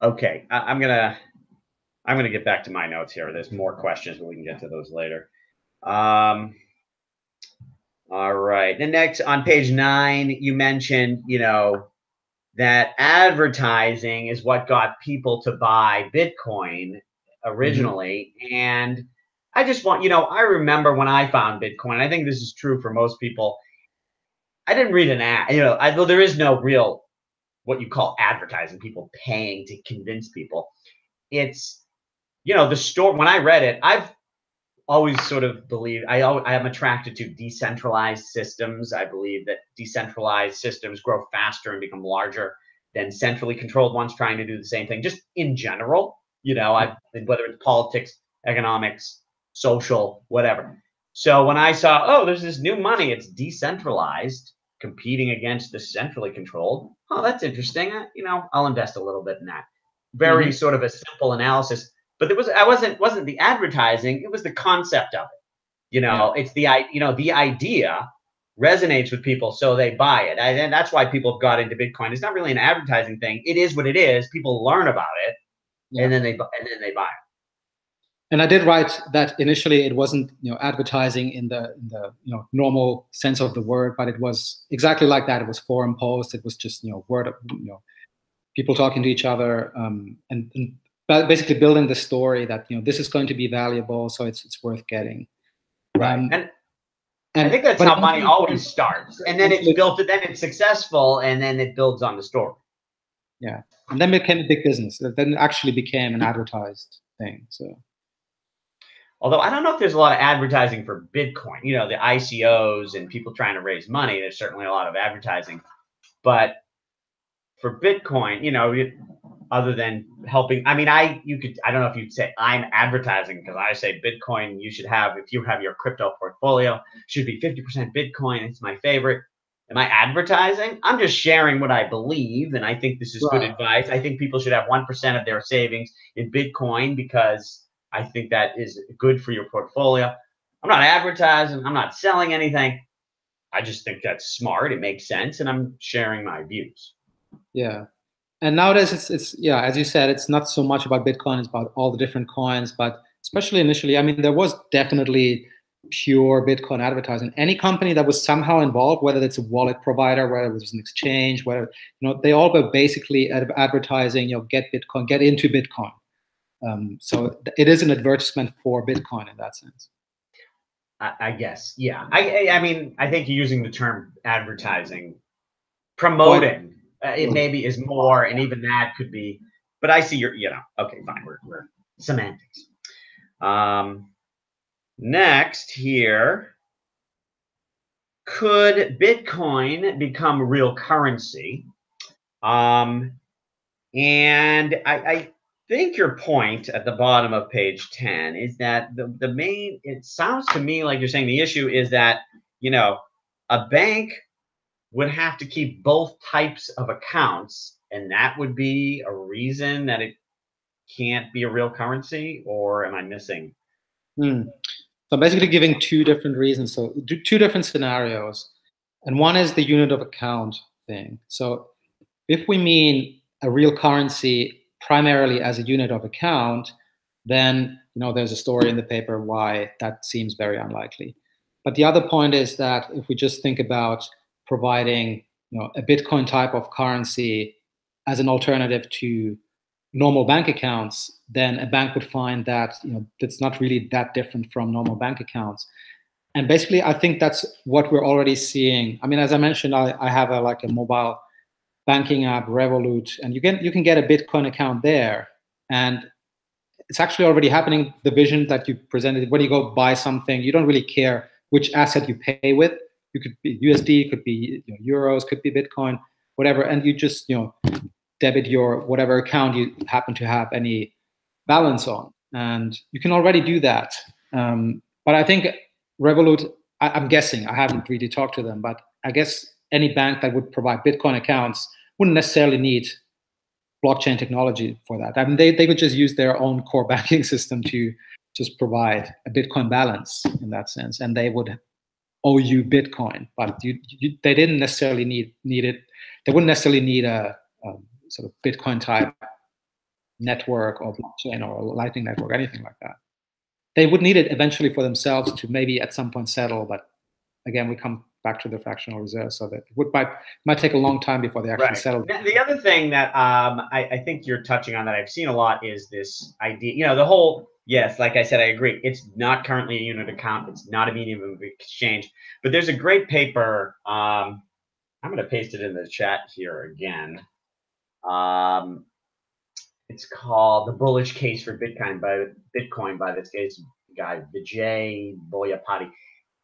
Okay, I'm gonna get back to my notes here. There's more questions, but we can get to those later. All right. The next on page 9, you mentioned, that advertising is what got people to buy Bitcoin originally. Mm-hmm. And I just want, I remember when I found Bitcoin, I think this is true for most people. I didn't read an ad, there is no real, what you call advertising, people paying to convince people. It's, the store, when I read it, I've always sort of believed, I am attracted to decentralized systems. I believe that decentralized systems grow faster and become larger than centrally controlled ones trying to do the same thing, just in general, whether it's politics, economics, social, whatever. So when I saw, oh, there's this new money, it's decentralized, competing against the centrally controlled. Oh, that's interesting. I'll invest a little bit in that. Very sort of a simple analysis. But wasn't the advertising, it was the concept of it. It's the idea resonates with people, so they buy it. And that's why people have got into Bitcoin. It's not really an advertising thing. It is what it is. People learn about it, and then they buy it. And I did write that initially it wasn't advertising in the normal sense of the word, but it was exactly like that. It was forum posts. It was just word of people talking to each other, and basically building the story that this is going to be valuable, so it's worth getting. Right. And I think that's how money always starts, and then it's built. Then it's successful, and then it builds on the story. Yeah, and then it became a big business. Then it actually became an advertised thing. So, although I don't know if there's a lot of advertising for Bitcoin. The ICOs and people trying to raise money. There's certainly a lot of advertising, but for Bitcoin, other than helping, I don't know if you'd say I'm advertising, because I say Bitcoin, if you have your crypto portfolio, should be 50% Bitcoin. It's my favorite. Am I advertising? I'm just sharing what I believe, and I think this is good advice. I think people should have 1% of their savings in Bitcoin because I think that is good for your portfolio. I'm not advertising. I'm not selling anything. I just think that's smart. It makes sense, and I'm sharing my views. Yeah. And nowadays it's as you said, it's not so much about Bitcoin, it's about all the different coins, but especially initially, there was definitely pure Bitcoin advertising. Any company that was somehow involved, whether it's a wallet provider, whether it was an exchange, whether, they all were basically advertising, get Bitcoin, get into Bitcoin. So it is an advertisement for Bitcoin in that sense. I guess, yeah. I think you're using the term advertising, promoting. It maybe is more, and even that could be. But I see okay, fine. We're semantics. Next here, could Bitcoin become real currency? And I think your point at the bottom of page 10 is that the main. It sounds to me like you're saying the issue is that a bank would have to keep both types of accounts, and that would be a reason that it can't be a real currency, or am I missing? So I'm basically giving two different reasons, so two different scenarios, and one is the unit of account thing. So if we mean a real currency primarily as a unit of account, then there's a story in the paper why that seems very unlikely. But the other point is that if we just think about providing a Bitcoin type of currency as an alternative to normal bank accounts, then a bank would find that it's not really that different from normal bank accounts. And basically, I think that's what we're already seeing. As I mentioned, I have a mobile banking app, Revolut, and you can get a Bitcoin account there, and it's actually already happening. The vision that you presented, when you go buy something, you don't really care which asset you pay with. You could be USD, could be euros, could be Bitcoin, whatever, and you just debit your whatever account you happen to have any balance on, and you can already do that. But I think Revolut, I'm guessing, I haven't really talked to them, but I guess any bank that would provide Bitcoin accounts wouldn't necessarily need blockchain technology for that. I mean, they would just use their own core banking system to just provide a Bitcoin balance in that sense, and they would owe you Bitcoin, but they didn't necessarily need it. They wouldn't necessarily need a sort of Bitcoin type network or blockchain or a Lightning network, anything like that. They would need it eventually for themselves to maybe at some point settle, but again, we come back to the fractional reserve, so that might take a long time before they actually settle. The other thing that I think you're touching on that I've seen a lot is this idea, the whole, yes, like I said, I agree. It's not currently a unit account. It's not a medium of exchange, but there's a great paper. I'm going to paste it in the chat here again. It's called The Bullish Case for Bitcoin by this guy, Vijay Boyapati.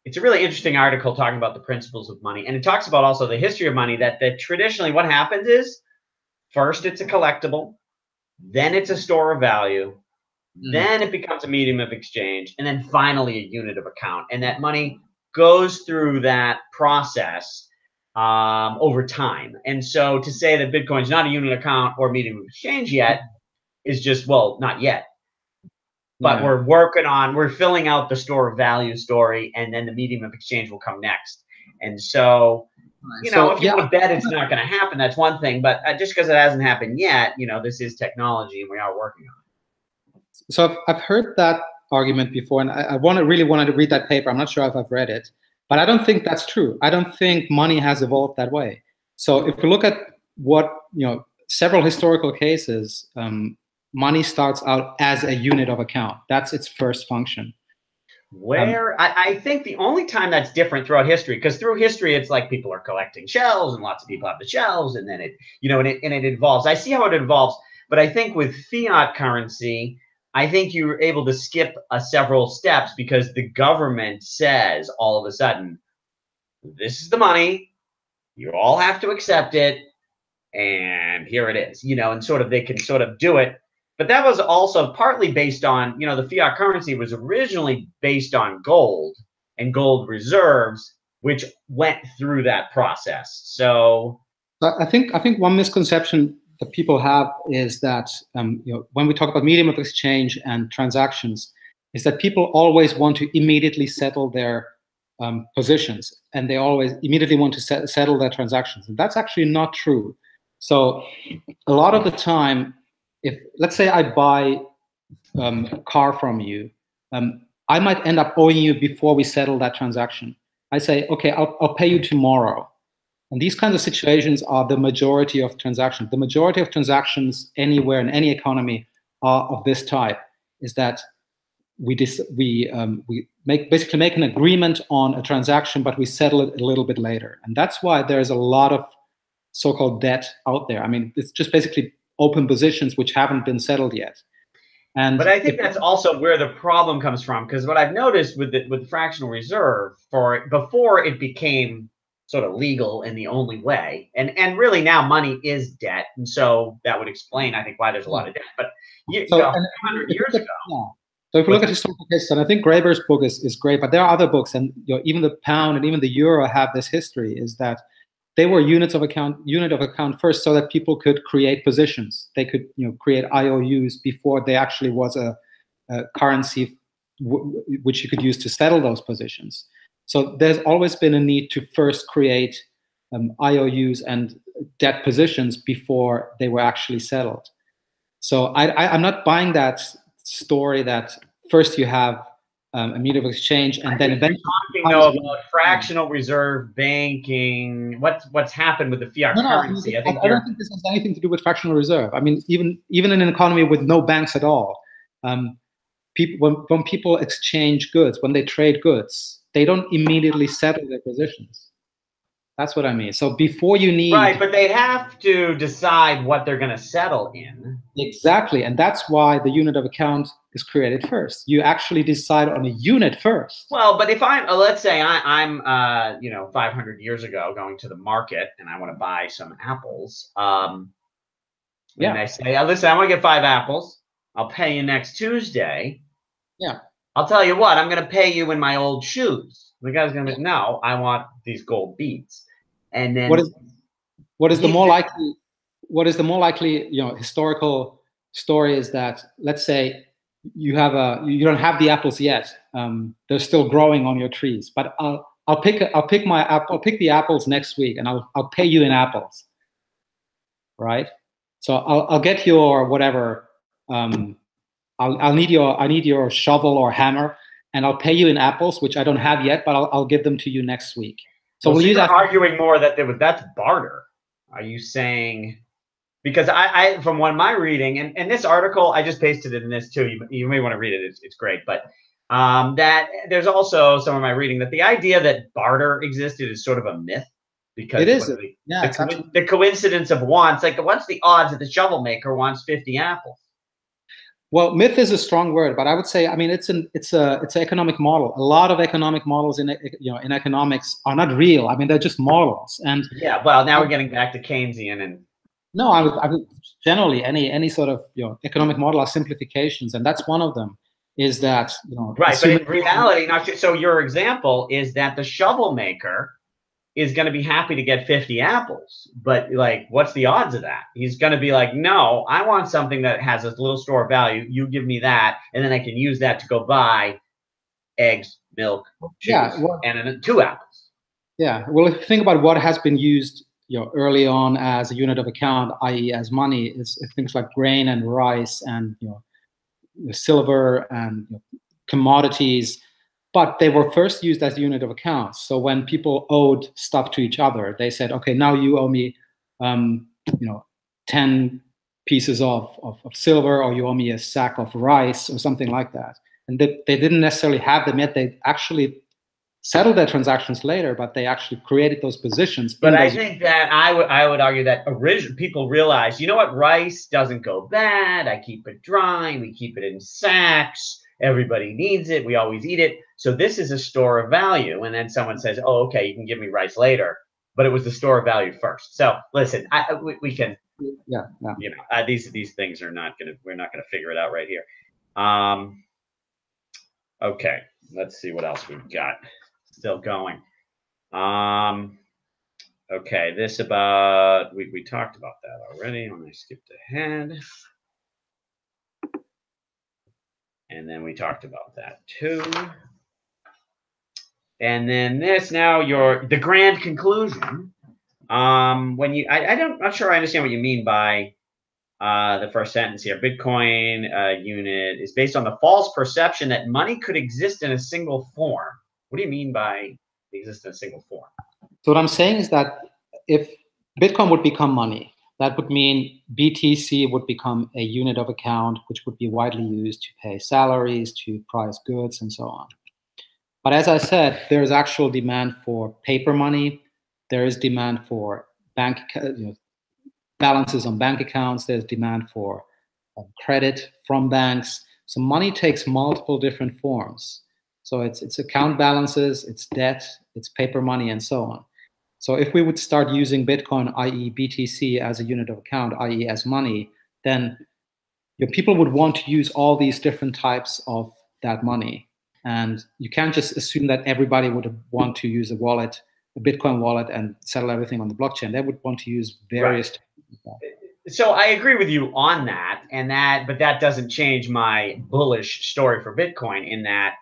It's a really interesting article talking about the principles of money. And it talks about also the history of money, that traditionally what happens is first it's a collectible, then it's a store of value, then it becomes a medium of exchange, and then finally a unit of account. And that money goes through that process over time. And so to say that Bitcoin's not a unit account or medium of exchange yet is just, well, not yet. But we're filling out the store of value story, and then the medium of exchange will come next. And so, if you want to bet it's not going to happen, that's one thing. But just because it hasn't happened yet, this is technology, and we are working on it. So I've heard that argument before, and I really wanted to read that paper. I'm not sure if I've read it, but I don't think that's true. I don't think money has evolved that way. So if we look at what several historical cases. Money starts out as a unit of account. That's its first function. I think the only time that's different throughout history, because through history, it's like people are collecting shells and lots of people have the shells, and then it evolves. I see how it evolves, but I think with fiat currency, I think you're able to skip several steps because the government says all of a sudden, this is the money, you all have to accept it, and here it is, and sort of they can sort of do it. But that was also partly based on, the fiat currency was originally based on gold and gold reserves, which went through that process. So I think one misconception that people have is that, when we talk about medium of exchange and transactions, is that people always want to immediately settle their positions, and they always immediately want to settle their transactions. And that's actually not true. So a lot of the time, if, let's say, I buy a car from you, I might end up owing you before we settle that transaction. I say, okay, I'll pay you tomorrow. And these kinds of situations are the majority of transactions. The majority of transactions anywhere in any economy are of this type, is that we basically make an agreement on a transaction, but we settle it a little bit later. And that's why there's a lot of so-called debt out there. I mean, it's just basically open positions which haven't been settled yet. But I think that's also where the problem comes from, because what I've noticed with the fractional reserve, before it became sort of legal in the only way, and really now money is debt, and so that would explain, I think, why there's a lot of debt. But 100 years ago. So if we look at historical cases, and I think Graeber's book is great, but there are other books, and even the pound and even the euro have this history, is that they were unit of account first, so that people could create positions. They could create IOUs before there actually was a currency which you could use to settle those positions. So there's always been a need to first create IOUs and debt positions before they were actually settled. So I'm not buying that story that first you have a medium of exchange, and then eventually talking though about fractional reserve banking. What's happened with the fiat currency? I don't think this has anything to do with fractional reserve. I mean, even in an economy with no banks at all, when people exchange goods, when they trade goods, they don't immediately settle their positions. That's what I mean. So before you need right, but they have to decide what they're going to settle in. exactly, and that's why the unit of account is created first. You actually decide on a unit first. Well, but if I'm, let's say I'm, 500 years ago going to the market and I want to buy some apples, and I say, listen, I want to get 5 apples. I'll pay you next Tuesday. Yeah. I'll tell you what, I'm going to pay you in my old shoes. The guy's going to be, no, I want these gold beads. And then what is the more likely, historical story is that, let's say you don't have the apples yet. They're still growing on your trees, but I'll pick the apples next week, and I'll pay you in apples, right? So I'll get your whatever. I need your shovel or hammer, and I'll pay you in apples, which I don't have yet, but I'll give them to you next week. So we'll use that. Arguing more that that's barter. Are you saying? Because I from what my reading, and this article, I just pasted it in this too. You may want to read it. It's great. But that there's also some of my reading that the idea that barter existed is sort of a myth. Because it is. The coincidence of wants, like what's the odds that the shovel maker wants 50 apples? Well, myth is a strong word, but I would say, I mean, it's an economic model. A lot of economic models in economics are not real. I mean, they're just models. And yeah, well, now we're getting back to Keynesian and. No, I would generally any sort of economic model are simplifications, and that's one of them. Is that right? But in reality, so your example is that the shovel maker is going to be happy to get 50 apples, but like, what's the odds of that? He's going to be like, no, I want something that has a little store of value. You give me that, and then I can use that to go buy eggs, milk, juice, and 2 apples. Yeah. Well, if you think about what has been used early on as a unit of account, i.e. as money, is things like grain and rice and silver and commodities, but they were first used as a unit of account. So when people owed stuff to each other, they said, okay, now you owe me 10 pieces of silver, or you owe me a sack of rice or something like that. And they didn't necessarily have them yet. They actually settled their transactions later, but they actually created those positions. But I think that I would argue that people realize, you know what, rice doesn't go bad. I keep it dry. We keep it in sacks. Everybody needs it. We always eat it. So this is a store of value. And then someone says, oh, okay, you can give me rice later. But it was the store of value first. So listen, we can, these things are we're not going to figure it out right here. Okay, let's see what else we've got. Still going. Okay, this about, we talked about that already. Let me skip ahead. And then we talked about that too. And then this, now the grand conclusion. I'm not sure I understand what you mean by the first sentence here. Bitcoin unit is based on the false perception that money could exist in a single form. What do you mean by exist in a single form? So what I'm saying is that if Bitcoin would become money, that would mean BTC would become a unit of account, which would be widely used to pay salaries, to price goods, and so on. But as I said, there is actual demand for paper money. There is demand for balances on bank accounts. There's demand for credit from banks. So money takes multiple different forms. So it's account balances, it's debt, it's paper money, and so on. So if we would start using Bitcoin, i.e. BTC, as a unit of account, i.e. as money, then people would want to use all these different types of that money. And you can't just assume that everybody would want to use a wallet, a Bitcoin wallet, and settle everything on the blockchain. They would want to use various. Right. So I agree with you on that, but that doesn't change my bullish story for Bitcoin, in that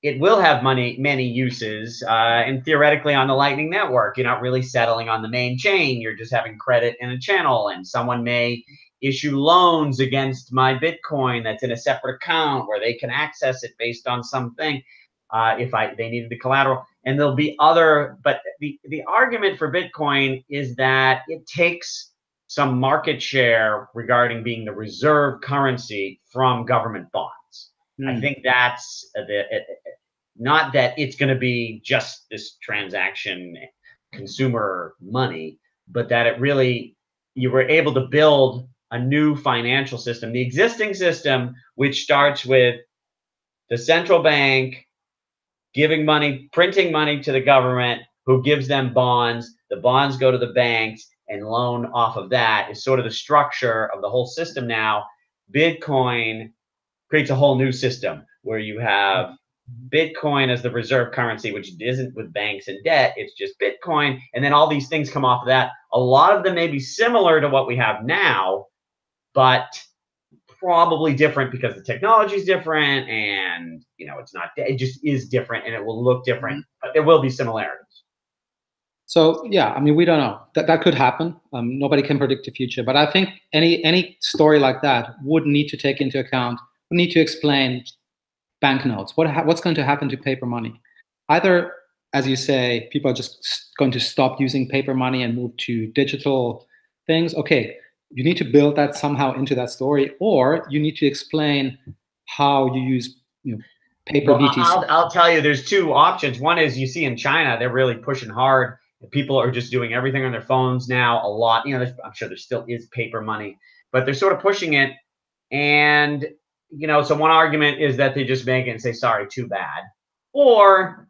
it will have many uses, and theoretically on the Lightning Network. You're not really settling on the main chain. You're just having credit in a channel, and someone may issue loans against my Bitcoin that's in a separate account where they can access it based on something, if they needed the collateral. And there'll be but the argument for Bitcoin is that it takes some market share regarding being the reserve currency from government bonds. I think that's not that it's going to be just this transaction consumer money, but that it really, you were able to build a new financial system. The existing system, which starts with the central bank giving money, printing money to the government, who gives them bonds. The bonds go to the banks and loan off of that, is sort of the structure of the whole system now. Bitcoin creates a whole new system where you have Bitcoin as the reserve currency, which isn't with banks and debt. It's just Bitcoin. And then all these things come off of that. A lot of them may be similar to what we have now, but probably different because the technology is different, and it's not, it just is different, and it will look different, but there will be similarities. So yeah, I mean, we don't know. That could happen. Nobody can predict the future, but I think any story like that would need to take into account, would need to explain banknotes. What's going to happen to paper money? Either, as you say, people are just going to stop using paper money and move to digital things. Okay, you need to build that somehow into that story, or you need to explain how you use paper BTC. I'll tell you, there's two options. One is, you see in China, they're really pushing hard. People are just doing everything on their phones now a lot. I'm sure there still is paper money, but they're sort of pushing it. And, so one argument is that they just make it and say, sorry, too bad. Or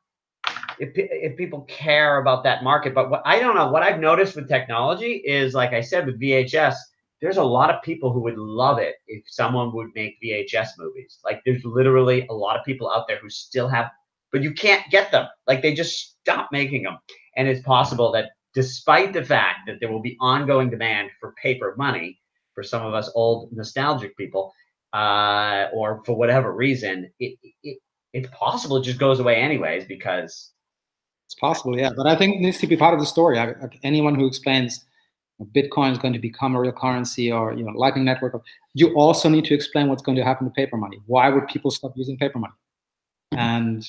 if people care about that market. But I don't know, what I've noticed with technology is, like I said, with VHS, there's a lot of people who would love it if someone would make VHS movies. Like, there's literally a lot of people out there who still have, but you can't get them. Like, they just stopped making them. And it's possible that despite the fact that there will be ongoing demand for paper money for some of us old nostalgic people, or for whatever reason, it's possible it just goes away anyways, because it's possible, yeah. But I think it needs to be part of the story. Anyone who explains Bitcoin is going to become a real currency, or Lightning Network, you also need to explain what's going to happen to paper money. Why would people stop using paper money? And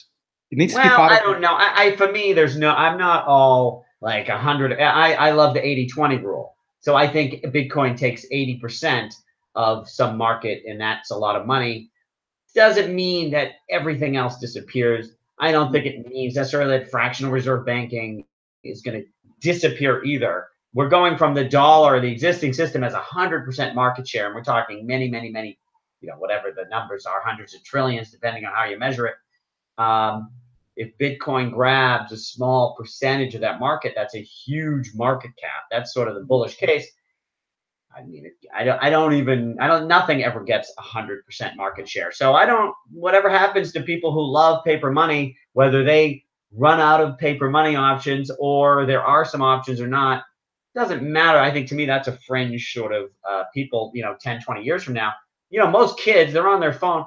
it needs to be part of. I don't know. For me, I'm not all like 100. I love the 80-20 rule. So I think Bitcoin takes 80% of some market, and that's a lot of money. Doesn't mean that everything else disappears. I don't think it means necessarily that fractional reserve banking is going to disappear either. We're going from the dollar, the existing system, as 100% market share, and we're talking many, many, many, whatever the numbers are, hundreds of trillions, depending on how you measure it. If Bitcoin grabs a small percentage of that market, that's a huge market cap. That's sort of the bullish case. I mean, nothing ever gets 100% market share. So whatever happens to people who love paper money, whether they run out of paper money options or there are some options or not, doesn't matter. I think, to me, that's a fringe sort of people, 10, 20 years from now. Most kids, they're on their phone.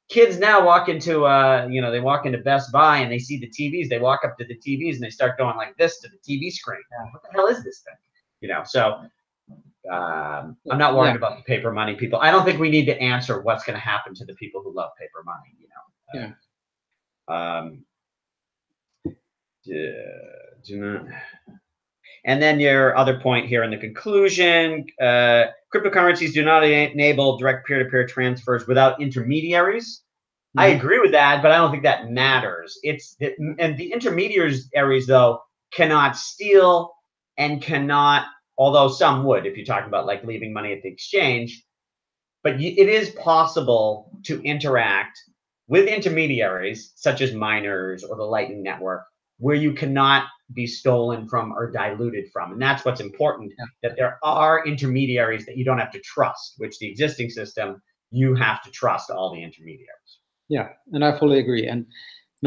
Kids now walk into, they walk into Best Buy and they see the TVs. They walk up to the TVs and they start going like this to the TV screen. What the hell is this thing? So I'm not worried about the paper money people. I don't think we need to answer what's going to happen to the people who love paper money. Do not. And then your other point here in the conclusion, cryptocurrencies do not enable direct peer-to-peer transfers without intermediaries. I agree with that, but I don't think that matters. And the intermediaries, though, cannot steal and cannot, although some would, if you're talking about like leaving money at the exchange. But it is possible to interact with intermediaries, such as miners or the Lightning Network, where you cannot be stolen from or diluted from. And that's what's important, that there are intermediaries that you don't have to trust, which the existing system, you have to trust all the intermediaries. Yeah, and I fully agree. And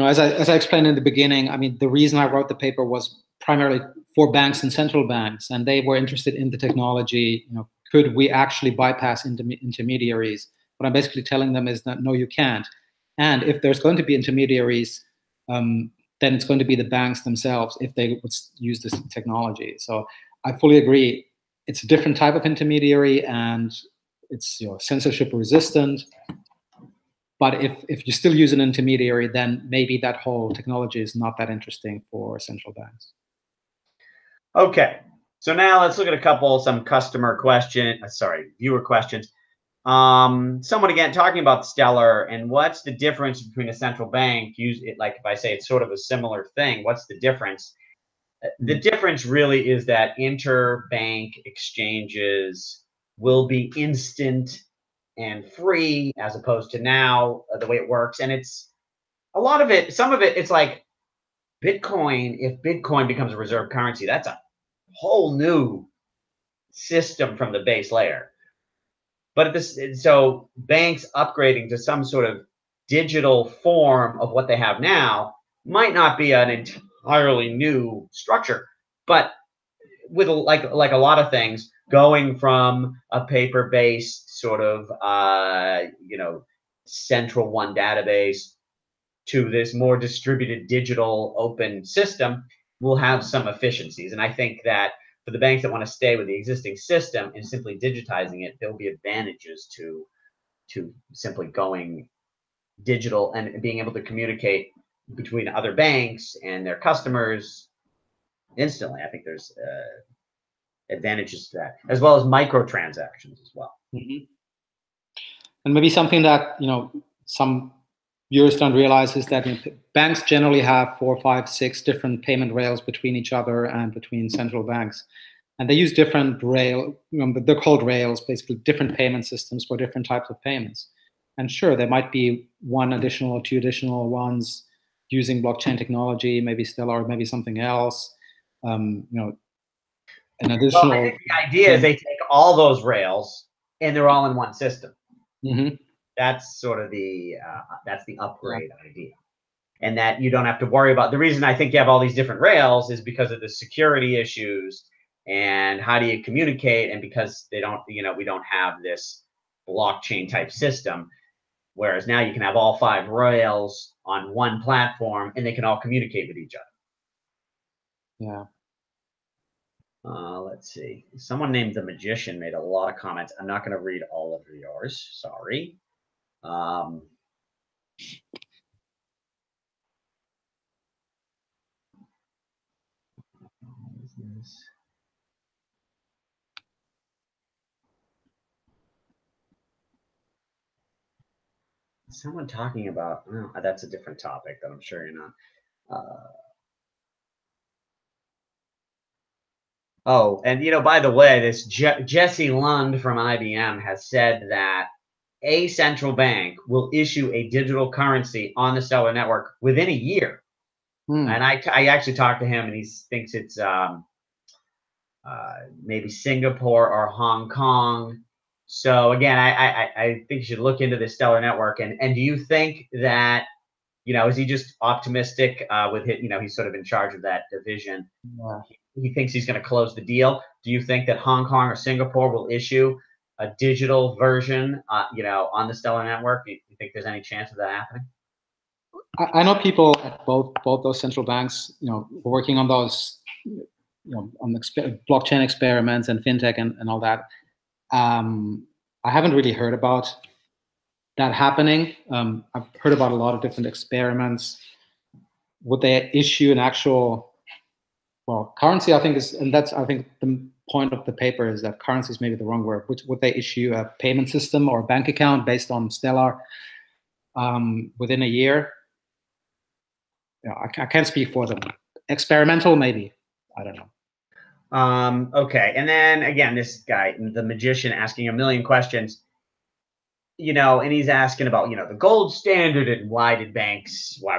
as I explained in the beginning, I mean, the reason I wrote the paper was primarily for banks and central banks, and they were interested in the technology. Could we actually bypass intermediaries? What I'm basically telling them is that no, you can't. And if there's going to be intermediaries, then it's going to be the banks themselves if they would use this technology. So I fully agree. It's a different type of intermediary, and it's censorship resistant. But if you still use an intermediary, then maybe that whole technology is not that interesting for central banks. Okay, so now let's look at some viewer questions. Someone again talking about Stellar and what's the difference between a central bank like if I say it's sort of a similar thing, what's the difference? The difference really is that interbank exchanges will be instant and free as opposed to now the way it works. And it's a lot of it, some of it, it's like Bitcoin. If Bitcoin becomes a reserve currency, that's a whole new system from the base layer. But so banks upgrading to some sort of digital form of what they have now might not be an entirely new structure, but with like a lot of things, going from a paper-based sort of central one database to this more distributed digital open system will have some efficiencies. And I think that for the banks that want to stay with the existing system and simply digitizing it, there will be advantages to simply going digital and being able to communicate between other banks and their customers instantly. I think there's advantages to that, as well as microtransactions as well. Mm-hmm. And maybe something that some viewers don't realize is that banks generally have 4, 5, 6 different payment rails between each other and between central banks, and they use different they're called rails, basically different payment systems for different types of payments. And sure, there might be 1 additional or 2 additional ones using blockchain technology, maybe Stellar, or maybe something else. An additional. Well, I think the idea is they take all those rails and they're all in one system. Mm-hmm. That's sort of the upgrade idea, and that you don't have to worry about. The reason I think you have all these different rails is because of the security issues and how do you communicate, and because we don't have this blockchain type system. Whereas now you can have all 5 rails on one platform and they can all communicate with each other. Yeah. Let's see. Someone named The Magician made a lot of comments. I'm not going to read all of yours. Sorry. Someone talking about, that's a different topic that I'm sure you're not. And by the way, this Jesse Lund from IBM has said that a central bank will issue a digital currency on the Stellar network within a year. And I actually talked to him, and he thinks it's maybe Singapore or Hong Kong. So again, I think you should look into the Stellar network. And do you think that, is he just optimistic with his, he's sort of in charge of that division? Yeah. He thinks he's going to close the deal. Do you think that Hong Kong or Singapore will issue a digital version, on the Stellar network? Do you think there's any chance of that happening? I know people at both those central banks, working on those, on blockchain experiments and fintech and all that. I haven't really heard about that happening. I've heard about a lot of different experiments. Would they issue an actual, currency? I think I think the point of the paper is that currency is maybe the wrong word. Would they issue a payment system or a bank account based on Stellar within a year? I can't speak for them. Experimental, maybe. I don't know. Okay. And then again, this guy, the magician, asking a million questions, and he's asking about, the gold standard and why were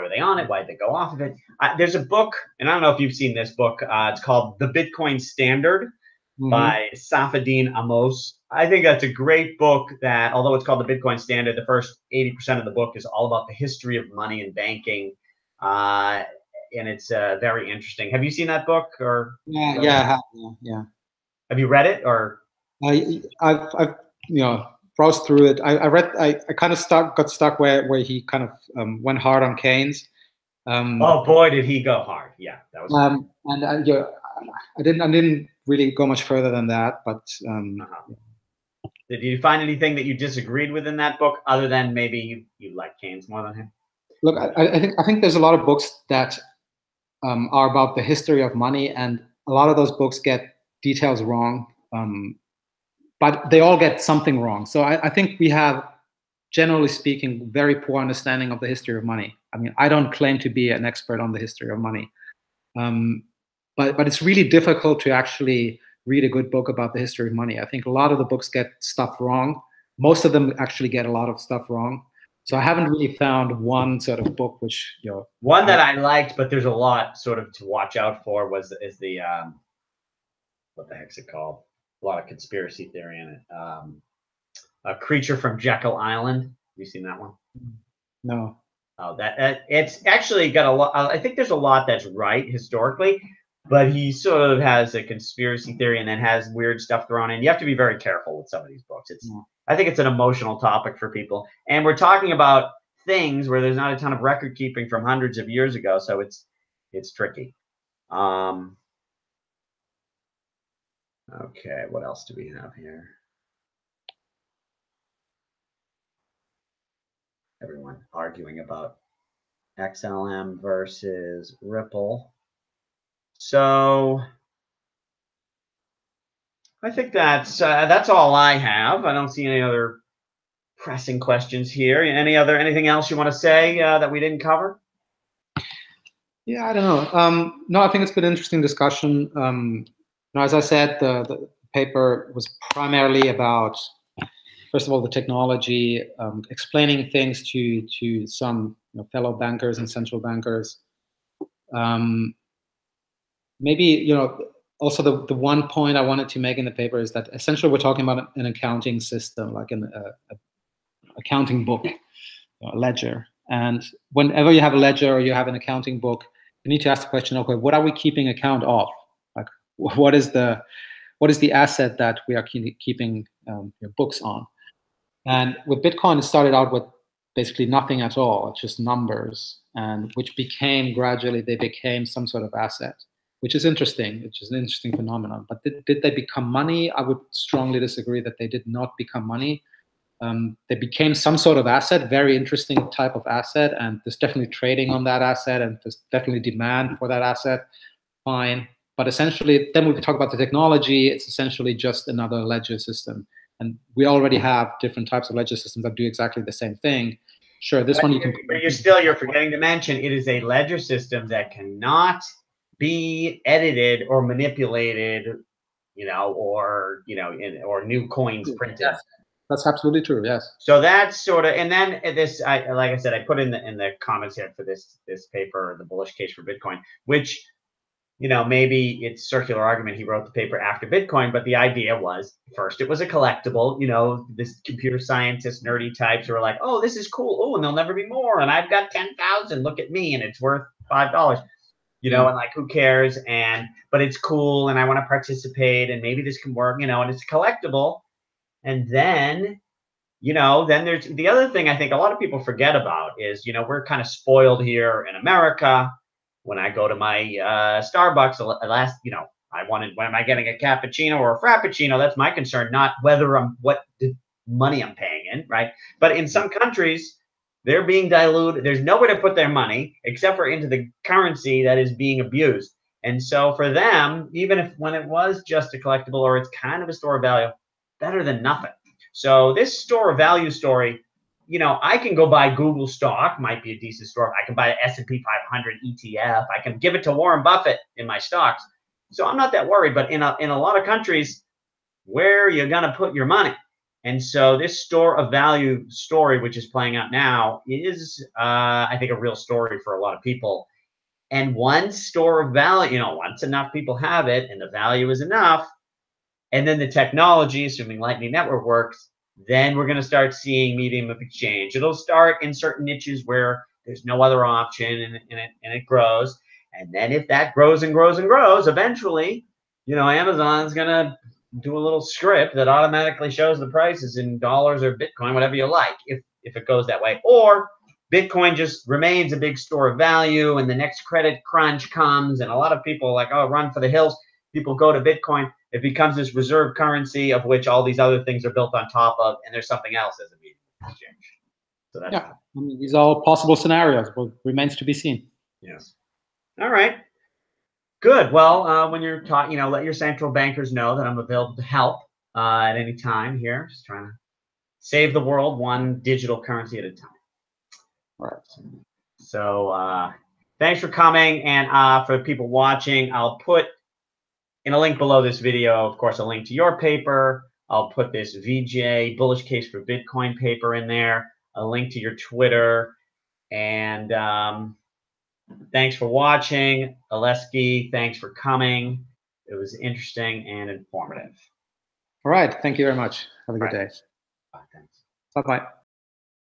they on it? Why did they go off of it? There's a book, and I don't know if you've seen this book. It's called The Bitcoin Standard by Safadine Amos. I think that's a great book that, although it's called The Bitcoin Standard, the first 80% of the book is all about the history of money and banking. And it's very interesting. Have you seen that book? Or yeah. Have you read it? Or I've browsed through it. I kind of got stuck where he kind of went hard on Keynes. Oh boy, did he go hard! Yeah, that was. And I didn't really go much further than that. But did you find anything that you disagreed with in that book, other than maybe you like Keynes more than him? Look, I think there's a lot of books that are about the history of money, and a lot of those books get details wrong. But they all get something wrong. So I think we have, generally speaking, very poor understanding of the history of money. I mean, I don't claim to be an expert on the history of money. but it's really difficult to actually read a good book about the history of money. I think a lot of the books get stuff wrong. Most of them actually get a lot of stuff wrong. So I haven't really found one sort of book which, you know, one that I liked, but there's a lot sort of to watch out for is the what the heck's it called? A lot of conspiracy theory in it. A Creature from Jekyll Island. Have you seen that one? No. Oh, that it's actually got a lot. I think there's a lot that's right historically, but he sort of has a conspiracy theory and then has weird stuff thrown in. You have to be very careful with some of these books. I think it's an emotional topic for people, and we're talking about things where there's not a ton of record keeping from hundreds of years ago, so it's tricky. Okay, what else do we have here? Everyone arguing about XLM versus Ripple. So I think that's all I have. I don't see any other pressing questions here. Anything else you want to say that we didn't cover? Yeah, I don't know. No, I think it's been an interesting discussion. As I said, the paper was primarily about, first of all, the technology, explaining things to some fellow bankers and central bankers. Maybe, also the one point I wanted to make in the paper is that essentially we're talking about an accounting system, like an accounting book, a ledger. And whenever you have a ledger or you have an accounting book, you need to ask the question, okay, what are we keeping account of? Like, what is the asset that we are keeping books on? And with Bitcoin, it started out with basically nothing at all. It's just numbers, and which became gradually, they became some sort of asset, which is interesting. Which is an interesting phenomenon. But did they become money? I would strongly disagree that they did not become money. They became some sort of asset, very interesting type of asset, and there's definitely trading on that asset, and there's definitely demand for that asset. Fine. But essentially, then when we talk about the technology, it's essentially just another ledger system. And we already have different types of ledger systems that do exactly the same thing. Sure, this one you can. But you're forgetting to mention it is a ledger system that cannot be edited or manipulated, or new coins printed. Yes, that's absolutely true. Yes. So that's sort of, and then this, like I said, I put in the comments here for this paper, the bullish case for Bitcoin, which, maybe it's circular argument. He wrote the paper after Bitcoin, but the idea was first it was a collectible. This computer scientist nerdy types who are like, oh, this is cool. Oh, and there'll never be more. And I've got 10,000. Look at me, and it's worth $5. And like, who cares? But it's cool, and I want to participate, and maybe this can work. And it's collectible. And then, then there's the other thing I think a lot of people forget about is, we're kind of spoiled here in America. When I go to my Starbucks, when am I getting a cappuccino or a frappuccino? That's my concern, not whether what money I'm paying in, right? But in some countries, they're being diluted. There's nowhere to put their money except for into the currency that is being abused. And so for them, even if when it was just a collectible or it's kind of a store of value, better than nothing. So this store of value story, I can go buy Google stock, might be a decent store. I can buy an S&P 500 ETF. I can give it to Warren Buffett in my stocks. So I'm not that worried. But in a lot of countries, where are you going to put your money? And so this store of value story, which is playing out now, is, I think, a real story for a lot of people. And once store of value, once enough people have it and the value is enough, and then the technology, assuming Lightning Network works, then we're going to start seeing medium of exchange. It'll start in certain niches where there's no other option, and it grows. And then if that grows and grows and grows, eventually, Amazon's going to do a little script that automatically shows the prices in dollars or Bitcoin, whatever you like, if it goes that way. Or Bitcoin just remains a big store of value, and the next credit crunch comes, and a lot of people are like, oh, run for the hills. People go to Bitcoin. It becomes this reserve currency of which all these other things are built on top of, and there's something else as a medium of exchange. So that's these are all possible scenarios. Well, remains to be seen. Yes. All right. Good. Well, when you're talking, let your central bankers know that I'm available to help at any time here. Just trying to save the world one digital currency at a time. All right. So thanks for coming. And for the people watching, I'll put in a link below this video, of course, a link to your paper. I'll put this VJ Bullish Case for Bitcoin paper in there, a link to your Twitter. And thanks for watching. Aleksi, thanks for coming. It was interesting and informative. All right. Thank you very much. Have a good day. Bye. Thanks. Bye-bye.